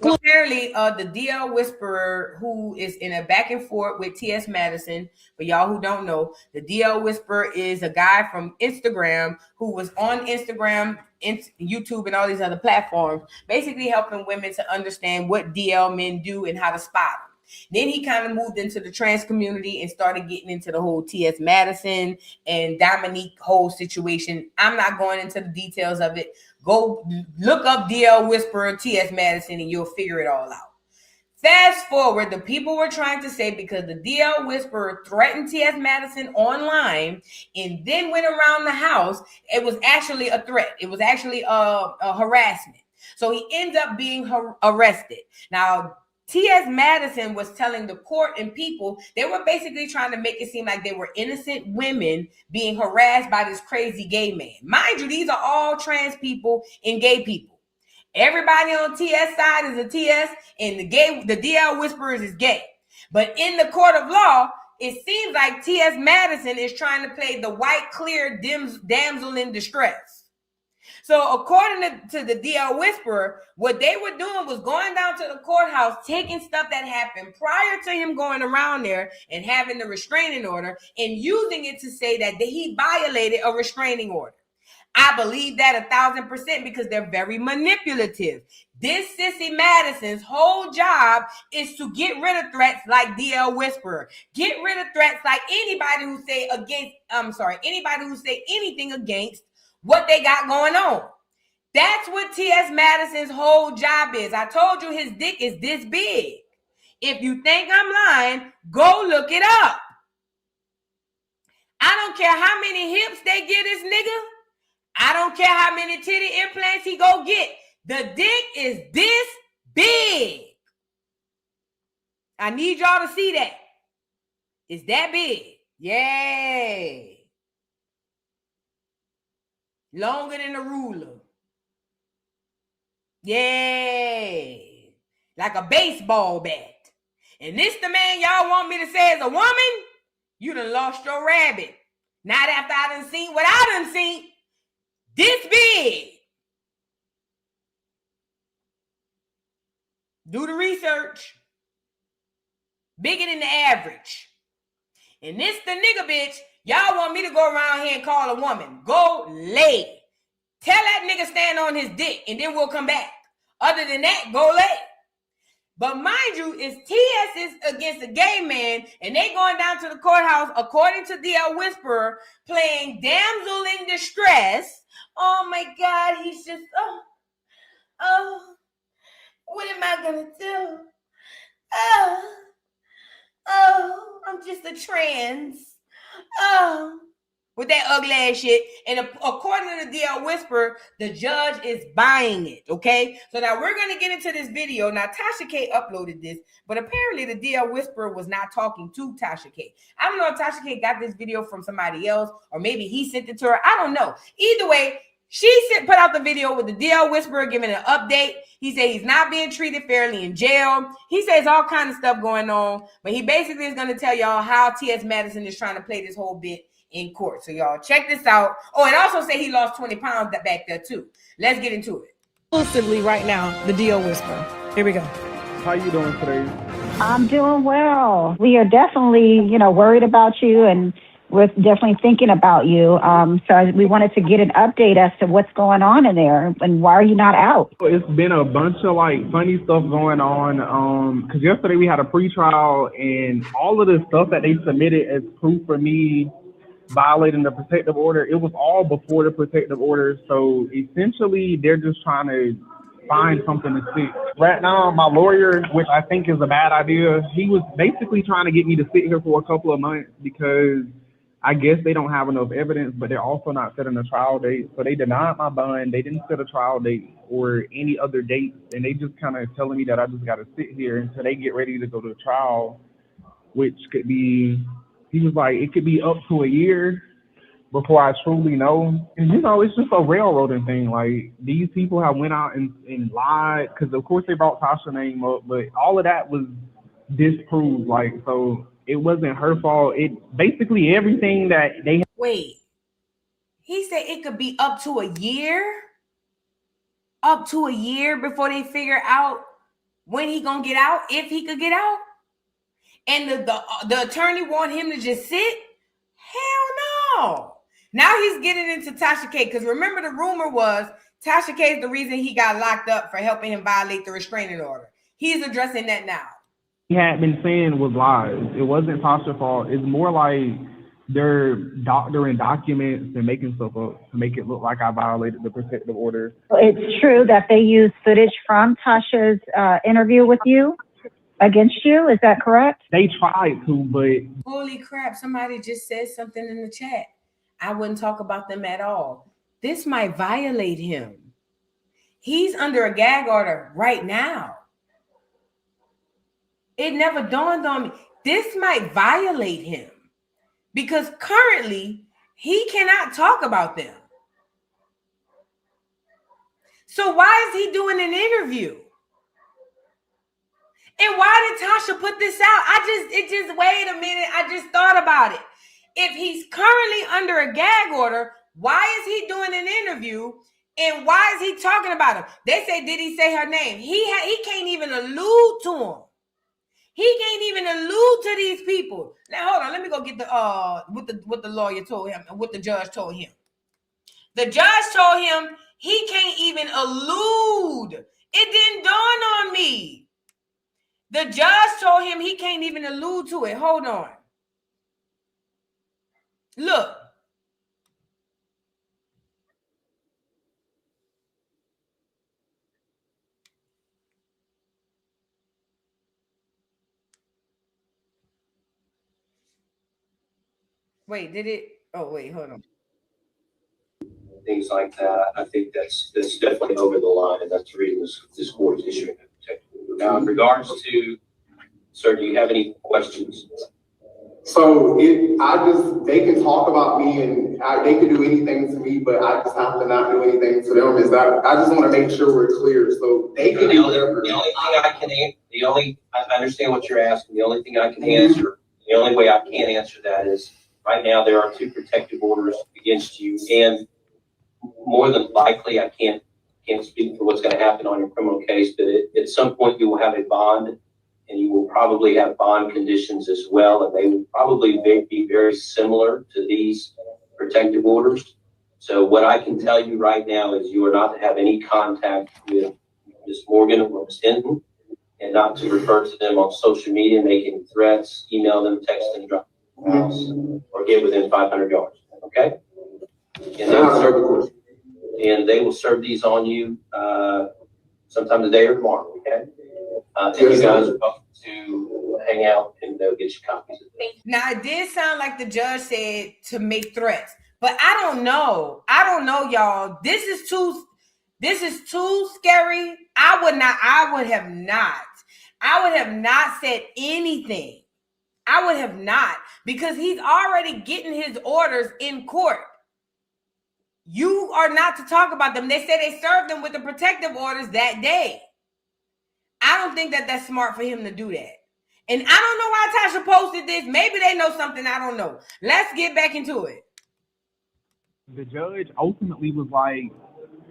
Well, apparently, the DL Whisperer, who is in a back and forth with T.S. Madison, for y'all who don't know, the DL Whisperer is a guy from Instagram who was on Instagram, YouTube, and all these other platforms, basically helping women to understand what DL men do and how to spot them. Then he kind of moved into the trans community and started getting into the whole T.S. Madison and Dominique whole situation. I'm not going into the details of it. Go look up DL Whisperer, T.S. Madison, and you'll figure it all out. Fast forward, the people were trying to say because the DL Whisperer threatened T.S. Madison online and then went around the house, it was actually a threat. It was actually a harassment. So he ends up being arrested. Now, T.S. Madison was telling the court and people, they were basically trying to make it seem like they were innocent women being harassed by this crazy gay man. Mind you, these are all trans people and gay people. Everybody on TS side is a TS, and the DL whisperers is gay. But in the court of law, it seems like T.S. Madison is trying to play the white, clear damsel in distress. So according to the DL Whisperer, what they were doing was going down to the courthouse, taking stuff that happened prior to him going around there and having the restraining order and using it to say that he violated a restraining order. I believe that 1,000% because they're very manipulative. This Sissy Madison's whole job is to get rid of threats like DL Whisperer. Get rid of threats like anybody who say anything against what they got going on. That's what T.S. Madison's whole job is. I told you his dick is this big. If you think I'm lying, go look it up. I don't care how many hips they get this nigga. I don't care how many titty implants he go get. The dick is this big. I need y'all to see that. It's that big. Yay. Longer than a ruler. Yay. Like a baseball bat. And this the man y'all want me to say as a woman? You done lost your rabbit. Not after I done seen what I done seen. This big. Do the research. Bigger than the average. And this the nigga bitch. Y'all want me to go around here and call a woman. Go lay. Tell that nigga stand on his dick and then we'll come back. Other than that, go lay. But mind you, it's TS against a gay man and they going down to the courthouse, according to DL Whisperer, playing damsel in distress. Oh my God, he's just, what am I going to do? I'm just a trans. With that ugly ass shit. And according to the DL Whisperer, the judge is buying it, okay? So now we're going to get into this video. Now, Tasha K uploaded this, but apparently the DL Whisperer was not talking to Tasha K. I don't know if Tasha K got this video from somebody else, or maybe he sent it to her. I don't know. Either way, put out the video with the DL Whisperer giving an update. He said he's not being treated fairly in jail. He says all kinds of stuff going on, but he basically is going to tell y'all how T.S. Madison is trying to play this whole bit in court. So y'all check this out. Oh, and also say he lost 20 pounds back there too. Let's get into it. Exclusively right now, the DL Whisperer. Here we go. How you doing today? I'm doing well. We are definitely, worried about you, and we're definitely thinking about you. So we wanted to get an update as to what's going on in there and why are you not out? It's been a bunch of funny stuff going on. Because yesterday we had a pretrial and all of the stuff that they submitted as proof for me violating the protective order, it was all before the protective order. So essentially they're just trying to find something to sit. Right now, my lawyer, which I think is a bad idea, he was basically trying to get me to sit here for a couple of months because I guess they don't have enough evidence, but they're also not setting a trial date. So they denied my bond. They didn't set a trial date or any other dates. And they just kind of telling me that I just got to sit here until they get ready to go to trial, which could be, he was like, it could be up to a year before I truly know. And, it's just a railroading thing. These people have went out and lied because, of course, they brought Tasha's name up, but all of that was disproved. So it wasn't her fault. It basically everything that they. Wait, he said it could be up to a year? Up to a year before they figure out when he gonna get out, if he could get out? And the attorney want him to just sit? Hell no. Now he's getting into Tasha K, because remember the rumor was Tasha K is the reason he got locked up for helping him violate the restraining order. He's addressing that now. He had been saying was lies. It wasn't Tasha's fault. It's more like they're doctoring documents and making stuff up to make it look like I violated the protective order. It's true that they used footage from Tasha's interview with you against you. Is that correct? They tried to, but... Holy crap, somebody just said something in the chat. I wouldn't talk about them at all. This might violate him. He's under a gag order right now. It never dawned on me. This might violate him because currently he cannot talk about them. So why is he doing an interview? And why did Tasha put this out? Wait a minute. I just thought about it. If he's currently under a gag order, why is he doing an interview? And why is he talking about him? They say, did he say her name? He can't even allude to him. He can't even allude to these people. Now, hold on. Let me go get what the lawyer told him and what the judge told him. The judge told him he can't even allude. It didn't dawn on me. The judge told him he can't even allude to it. Hold on. Look. Wait, did it? Oh, wait, hold on. Things like that. I think that's definitely over the line, and that's the reason this court is issuing a protective order. Now, in regards to, sir, do you have any questions? So they can talk about me and they can do anything to me, but I just have to not do anything to them. Is that I just want to make sure we're clear. So they can do whatever. The only thing I understand what you're asking. The only thing I can answer, the only way I can answer that is right now there are 2 protective orders against you, and more than likely I can't speak for what's going to happen on your criminal case, but at some point you will have a bond, and you will probably have bond conditions as well, and they will probably be very similar to these protective orders. So what I can tell you right now is you are not to have any contact with Ms. Morgan or Ms. Hinton, and not to refer to them on social media, make any threats, email them, text them, drop them house, or get within 500 yards. Okay? And they will serve these on you sometime today or tomorrow. Okay? And you guys are welcome to hang out, and they'll get you copies of it. Now, it did sound like the judge said to make threats, but I don't know. I don't know, y'all. This is too scary. I would have not said anything. I would have not, because he's already getting his orders in court. You are not to talk about them. They said they served them with the protective orders that day. I don't think that that's smart for him to do that. And I don't know why Tasha posted this. Maybe they know something I don't know. Let's get back into it. The judge ultimately was like,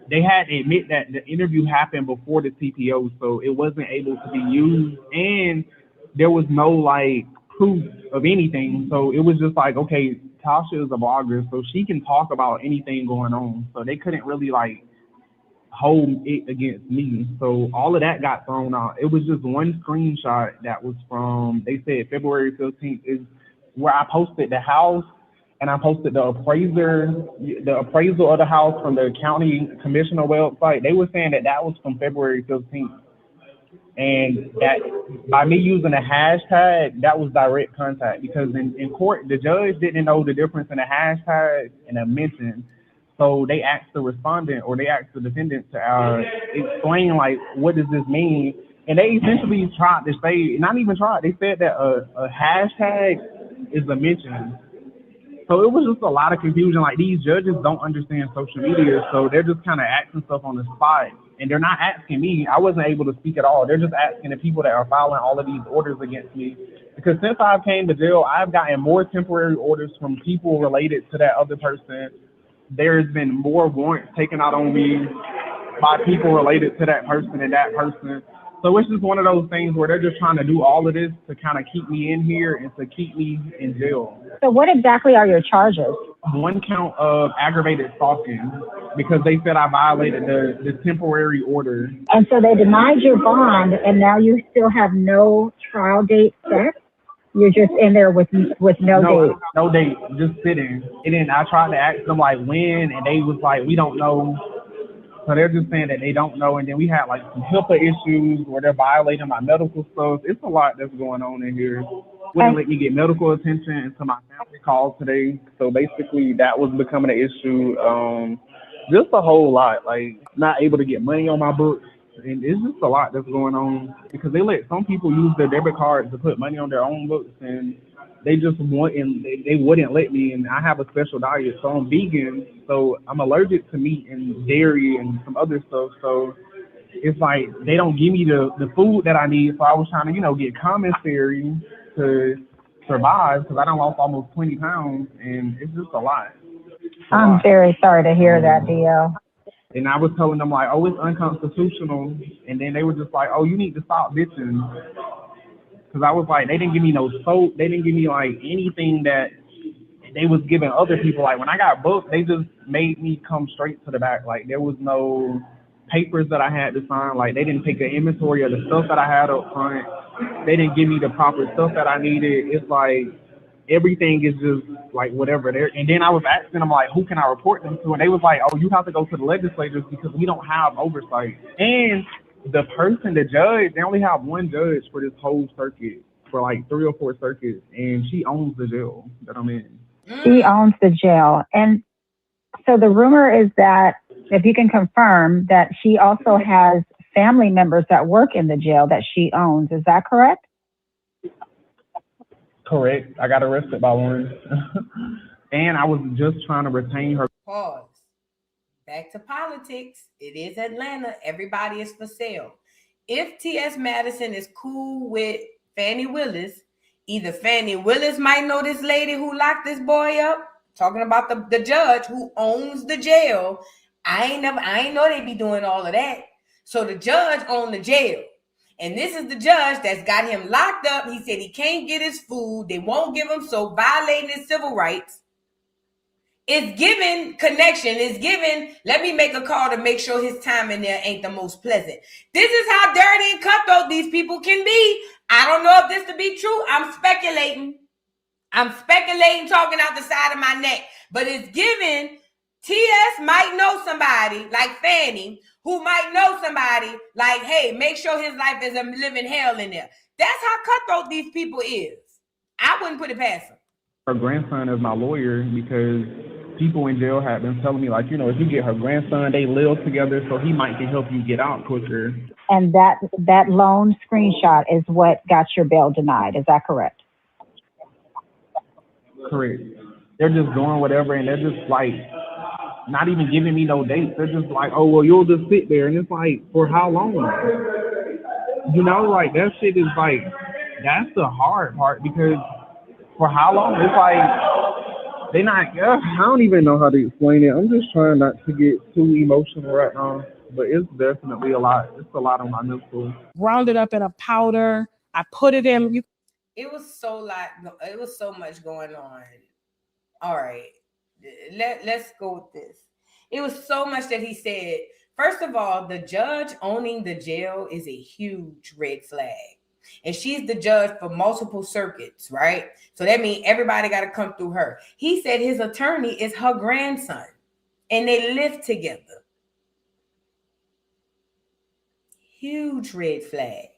they had to admit that the interview happened before the TPO, so it wasn't able to be used, and there was no like proof of anything. So it was just like, okay, Tasha is a blogger, so she can talk about anything going on. So they couldn't really like hold it against me. So all of that got thrown out. It was just one screenshot that was from, they said February 15th is where I posted the house, and I posted the appraisal of the house from the county commissioner website. They were saying that was from February 15th. And that by me using a hashtag, that was direct contact, because in court, the judge didn't know the difference in a hashtag and a mention. So they asked the respondent, or they asked the defendant to explain, like, what does this mean? And they essentially tried to say, not even tried, they said that a hashtag is a mention. So it was just a lot of confusion. Like, these judges don't understand social media, so they're just kind of asking stuff on the spot. And they're not asking me. I wasn't able to speak at all. They're just asking the people that are filing all of these orders against me. Because since I've came to jail, I've gotten more temporary orders from people related to that other person. There's been more warrants taken out on me by people related to that person and that person. So it's just one of those things where they're just trying to do all of this to kind of keep me in here and to keep me in jail. So what exactly are your charges? One count of aggravated stalking, because they said I violated the temporary order. And so they denied your bond, and now you still have no trial date set? You're just in there with no date? No date, just sitting. And then I tried to ask them, like, when, and they was like, we don't know. So they're just saying that they don't know. And then we had like some HIPAA issues where they're violating my medical stuff. It's a lot that's going on in here. Wouldn't let me get medical attention until my family called today. So basically that was becoming an issue. just a whole lot. Like, not able to get money on my books. And it's just a lot that's going on because they let some people use their debit cards to put money on their own books, and they just they wouldn't let me. And I have a special diet, so I'm vegan, so I'm allergic to meat and dairy and some other stuff. So it's like they don't give me the food that I need. So I was trying to, get commissary to survive because I done lost almost 20 pounds, and it's just a lot. I'm very sorry to hear that, Dio. And I was telling them, like, oh, it's unconstitutional. And then they were just like, oh, you need to stop bitching. Because I was like, they didn't give me no soap. They didn't give me, like, anything that they was giving other people. Like, when I got booked, they just made me come straight to the back. Like, there was no papers that I had to sign. Like, they didn't take an inventory of the stuff that I had up front. They didn't give me the proper stuff that I needed. It's like, everything is just like whatever there. And then I was asking them, like, who can I report them to? And they was like, oh, you have to go to the legislators because we don't have oversight. And the judge, they only have one judge for this whole circuit, for like 3 or 4 circuits. And she owns the jail that I'm in. She owns the jail. And so the rumor is that, if you can confirm, that she also has family members that work in the jail that she owns. Is that correct? Correct. I got arrested by one. And I was just trying to retain her. Pause. Back to politics. It is Atlanta. Everybody is for sale. If T.S. Madison is cool with Fannie Willis, either Fannie Willis might know this lady who locked this boy up, talking about the judge who owns the jail. I ain't know they be doing all of that. So the judge owned the jail. And this is the judge that's got him locked up. He said he can't get his food. They won't give him, so violating his civil rights. It's given connection. It's given, let me make a call to make sure his time in there ain't the most pleasant. This is how dirty and cutthroat these people can be. I don't know if this to be true. I'm speculating, talking out the side of my neck. But it's given, TS might know somebody like Fannie, who might know somebody like, hey, make sure his life is a living hell in there. That's how cutthroat these people is. I wouldn't put it past them. Her grandson is my lawyer because people in jail have been telling me, like, if you get her grandson, they live together, so he might can help you get out quicker. And that loan screenshot is what got your bail denied. Is that correct? Correct. They're just doing whatever, and they're just like, not even giving me no dates. They're just like, oh, well, you'll just sit there. And it's like, for how long? Like, that shit is like, that's the hard part because for how long? It's like, I don't even know how to explain it. I'm just trying not to get too emotional right now. But it's definitely a lot. It's a lot on my mental. Ground it up in a powder. I put it in. It was so much going on. All right. Let's go with this. It was so much that he said. First of all, the judge owning the jail is a huge red flag. And she's the judge for multiple circuits, right? So that means everybody got to come through her. He said his attorney is her grandson and they live together. Huge red flag.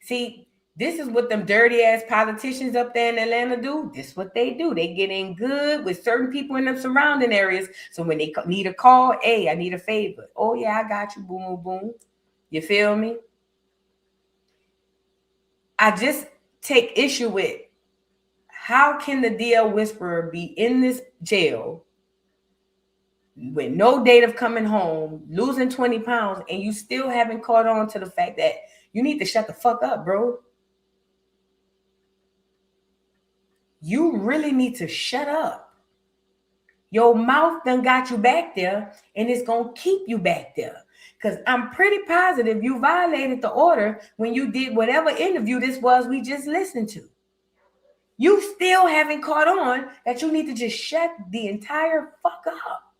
See, this is what them dirty ass politicians up there in Atlanta do. This is what they do. They get in good with certain people in the surrounding areas. So when they need a call, hey, I need a favor. Oh yeah, I got you. Boom, boom, boom. You feel me? I just take issue with how can the DL Whisperer be in this jail with no date of coming home, losing 20 pounds, and you still haven't caught on to the fact that you need to shut the fuck up, bro. You really need to shut up. Your mouth done got you back there, and it's going to keep you back there. Because I'm pretty positive you violated the order when you did whatever interview this was we just listened to. You still haven't caught on that you need to just shut the entire fuck up.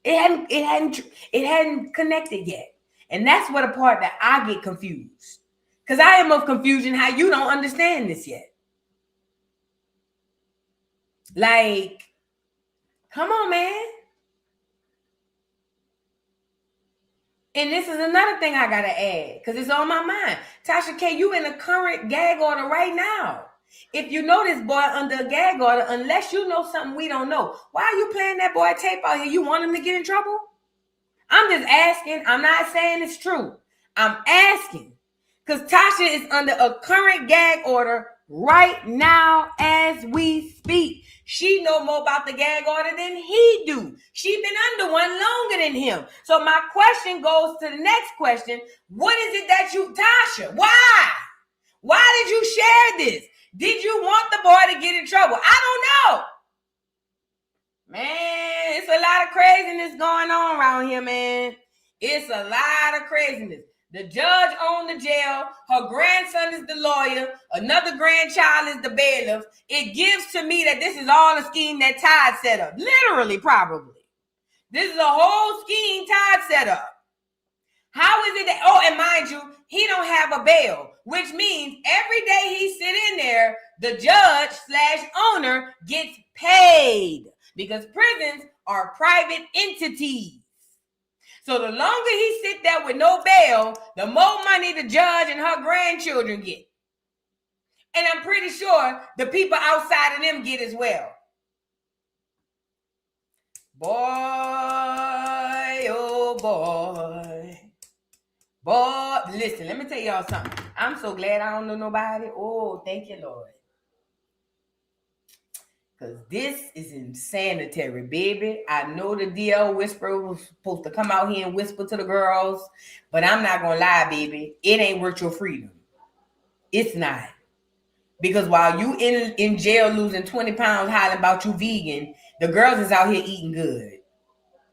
It hadn't connected yet. And that's what a part that I get confused. Because I am of confusion how you don't understand this yet. Like, come on, man. And this is another thing I got to add because it's on my mind. Tasha K, you in a current gag order right now. If you know this boy under a gag order, unless you know something we don't know, why are you playing that boy tape out here? You want him to get in trouble? I'm just asking. I'm not saying it's true. I'm asking. Because Tasha is under a current gag order right now as we speak. She know more about the gag order than he do. She been under one longer than him. So my question goes to the next question. What is it that you, Tasha, why? Why did you share this? Did you want the boy to get in trouble? I don't know. Man, it's a lot of craziness going on around here, man. It's a lot of craziness. The judge owned the jail. Her grandson is the lawyer. Another grandchild is the bailiff. It gives to me that this is all a scheme that Todd set up. Literally, probably. This is a whole scheme Todd set up. How is it that, oh, and mind you, he don't have a bail, which means every day he sit in there, the judge / owner gets paid because prisons are private entities. So the longer he sit there with no bail, the more money the judge and her grandchildren get. And I'm pretty sure the people outside of them get as well. Boy, oh boy. Boy, listen, let me tell y'all something. I'm so glad I don't know nobody. Oh, thank you, Lord. Because this is insanitary, baby. I know the DL whisperer was supposed to come out here and whisper to the girls, but I'm not going to lie, baby. It ain't worth your freedom. It's not. Because while you in jail losing 20 pounds hollering about you vegan, the girls is out here eating good.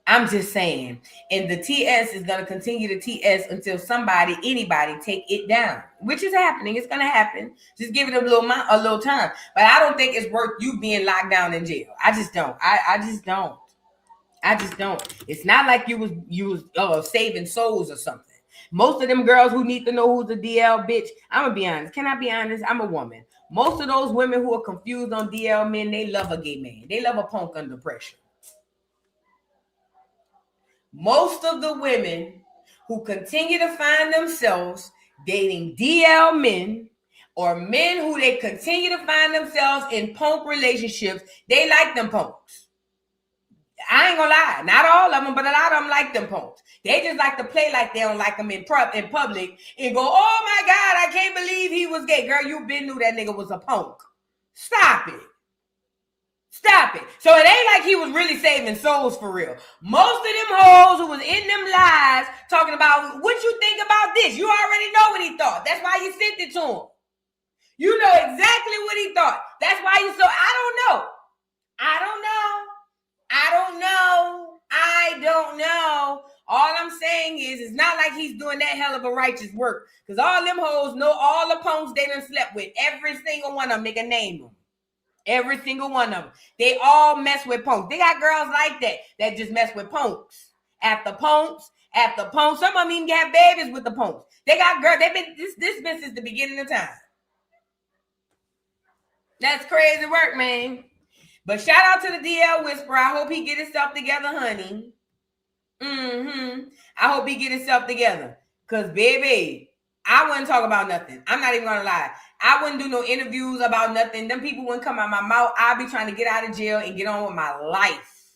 I'm just saying. And the TS is going to continue to TS until somebody, anybody take it down, which is happening. It's going to happen. Just give it a little time. But I don't think it's worth you being locked down in jail. I just don't. I just don't. I just don't. It's not like you was saving souls or something. Most of them girls who need to know who's a DL bitch, I'm going to be honest. Can I be honest? I'm a woman. Most of those women who are confused on DL men, they love a gay man. They love a punk under pressure. Most of the women who continue to find themselves dating DL men or men who they continue to find themselves in punk relationships, they like them punks. I ain't gonna lie, not all of them, but a lot of them like them punks. They just like to play like they don't like them in public and go, oh my God, I can't believe he was gay. Girl, you been knew that nigga was a punk. Stop it. Stop it. So it ain't like he was really saving souls for real. Most of them hoes who was in them lies talking about what you think about this. You already know what he thought. That's why you sent it to him. You know exactly what he thought. That's why you so I don't know. All I'm saying is it's not like he's doing that hell of a righteous work. Because all them hoes know all the punks they done slept with. Every single one of them, they can name them. Every single one of them. They all mess with punks. They got girls like that just mess with punks. After punks. Some of them even got babies with the punks. They got girls. They've been this been since the beginning of time. That's crazy work, man. But shout out to the DL Whisperer. I hope he get himself together, honey. I hope he get himself together. Because, baby, I wouldn't talk about nothing. I'm not even going to lie. I wouldn't do no interviews about nothing. Them people wouldn't come out my mouth. I'd be trying to get out of jail and get on with my life.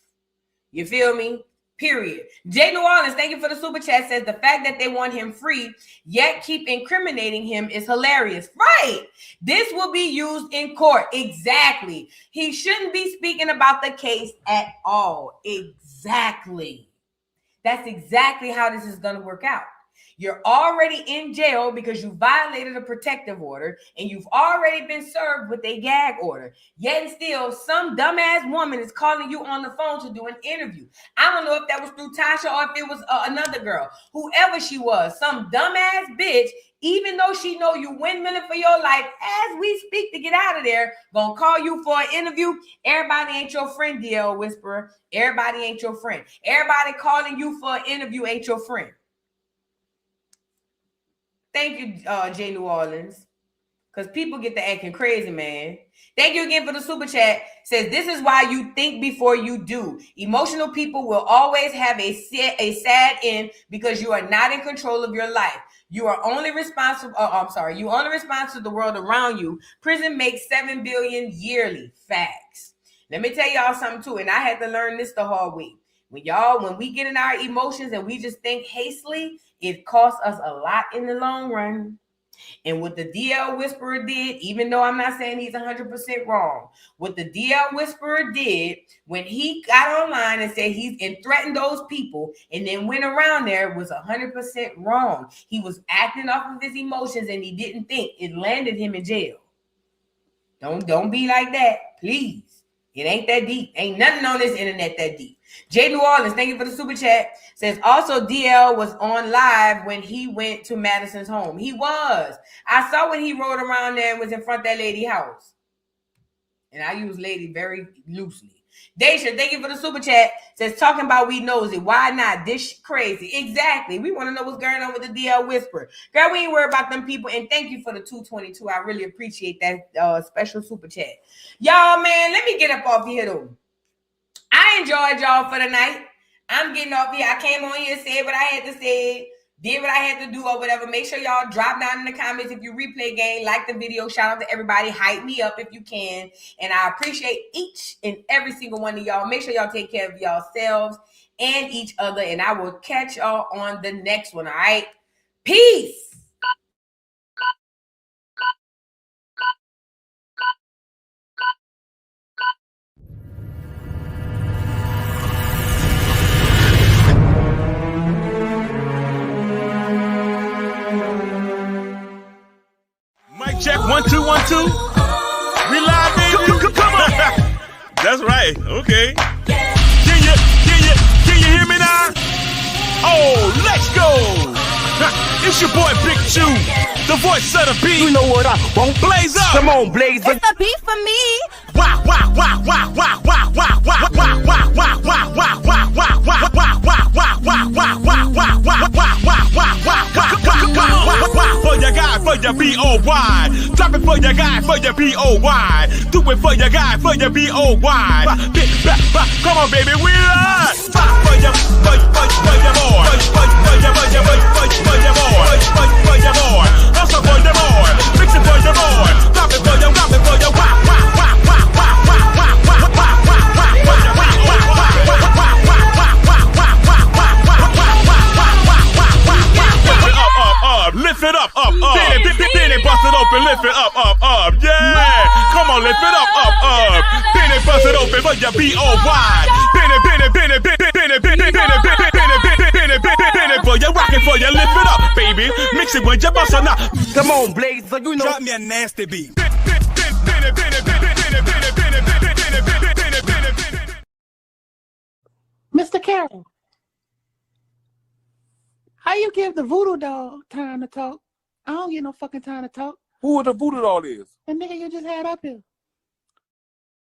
You feel me? Period. Jay New Orleans, thank you for the super chat, says the fact that they want him free, yet keep incriminating him is hilarious. Right. This will be used in court. Exactly. He shouldn't be speaking about the case at all. Exactly. That's exactly how this is going to work out. You're already in jail because you violated a protective order and you've already been served with a gag order. Yet and still, some dumbass woman is calling you on the phone to do an interview. I don't know if that was through Tasha or if it was another girl. Whoever she was, some dumbass bitch, even though she know you windmilling for your life, as we speak to get out of there, gonna call you for an interview. Everybody ain't your friend, DL Whisperer. Everybody ain't your friend. Everybody calling you for an interview ain't your friend. Thank you, Jay New Orleans. Because people get to acting crazy, man. Thank you again for the super chat. Says, this is why you think before you do. Emotional people will always have a sad end because you are not in control of your life. You are only responsible. You only responsible to the world around you. Prison makes $7 billion yearly. Facts. Let me tell y'all something too. And I had to learn this the hard way. When we get in our emotions and we just think hastily, it costs us a lot in the long run. And what the DL Whisperer did, even though I'm not saying he's 100% wrong, what the DL Whisperer did when he got online and said and threatened those people and then went around there was 100% wrong. He was acting off of his emotions and he didn't think. It landed him in jail. Don't be like that, please. It ain't that deep. Ain't nothing on this internet that deep. Jay New Orleans, thank you for the super chat. Says also DL was on live when he went to Madison's home. He was. I saw when he rode around there and was in front of that lady's house. And I use lady very loosely. Daisha, thank you for the super chat. Says talking about we knows it. Why not? This crazy. Exactly. We want to know what's going on with the DL Whisperer. Girl, we ain't worried about them people. And thank you for the 222. I really appreciate that special super chat. Y'all, man, let me get up off here though. I enjoyed y'all for the night. I'm getting off here. I came on here, said what I had to say, did what I had to do or whatever. Make sure y'all drop down in the comments if you replay game, like the video, shout out to everybody, hype me up if you can. And I appreciate each and every single one of y'all. Make sure y'all take care of yourselves and each other. And I will catch y'all on the next one, all right? Peace. Mic check 1 2 1 2. We live, baby. Come on. That's right. Okay. Can you hear me now? Oh, let's go. It's your boy Big Chew, the voice of the beat. You know what I won't blaze up. Come on, blaze up. It's the beat for me. Wow, wow, wow, wow, wow, wow, wow, wow, wow, wow, wow, wow, wow, wow, wow, wow, for your guy, for your B-O-Y. Drop it for your guy, for your B-O-Y. Do it for your guy, for your B-O-Y. Come on, baby, we are. For your boy. For your boy. Also for your boy. Fix it for your boy. Drop it for your, lift it up. Then it bust it open, lift it up. Yeah, come on, lift it up. Then it bust it open for your B-O-Y. For your rockin' for your lift it up, baby. Mix it with your bust or not. Come on, Blaze, you know. Drop me a nasty beat. Mr. Carroll, how you give the voodoo doll time to talk? I don't get no fucking time to talk. Who the voodoo doll is? The nigga you just had up here.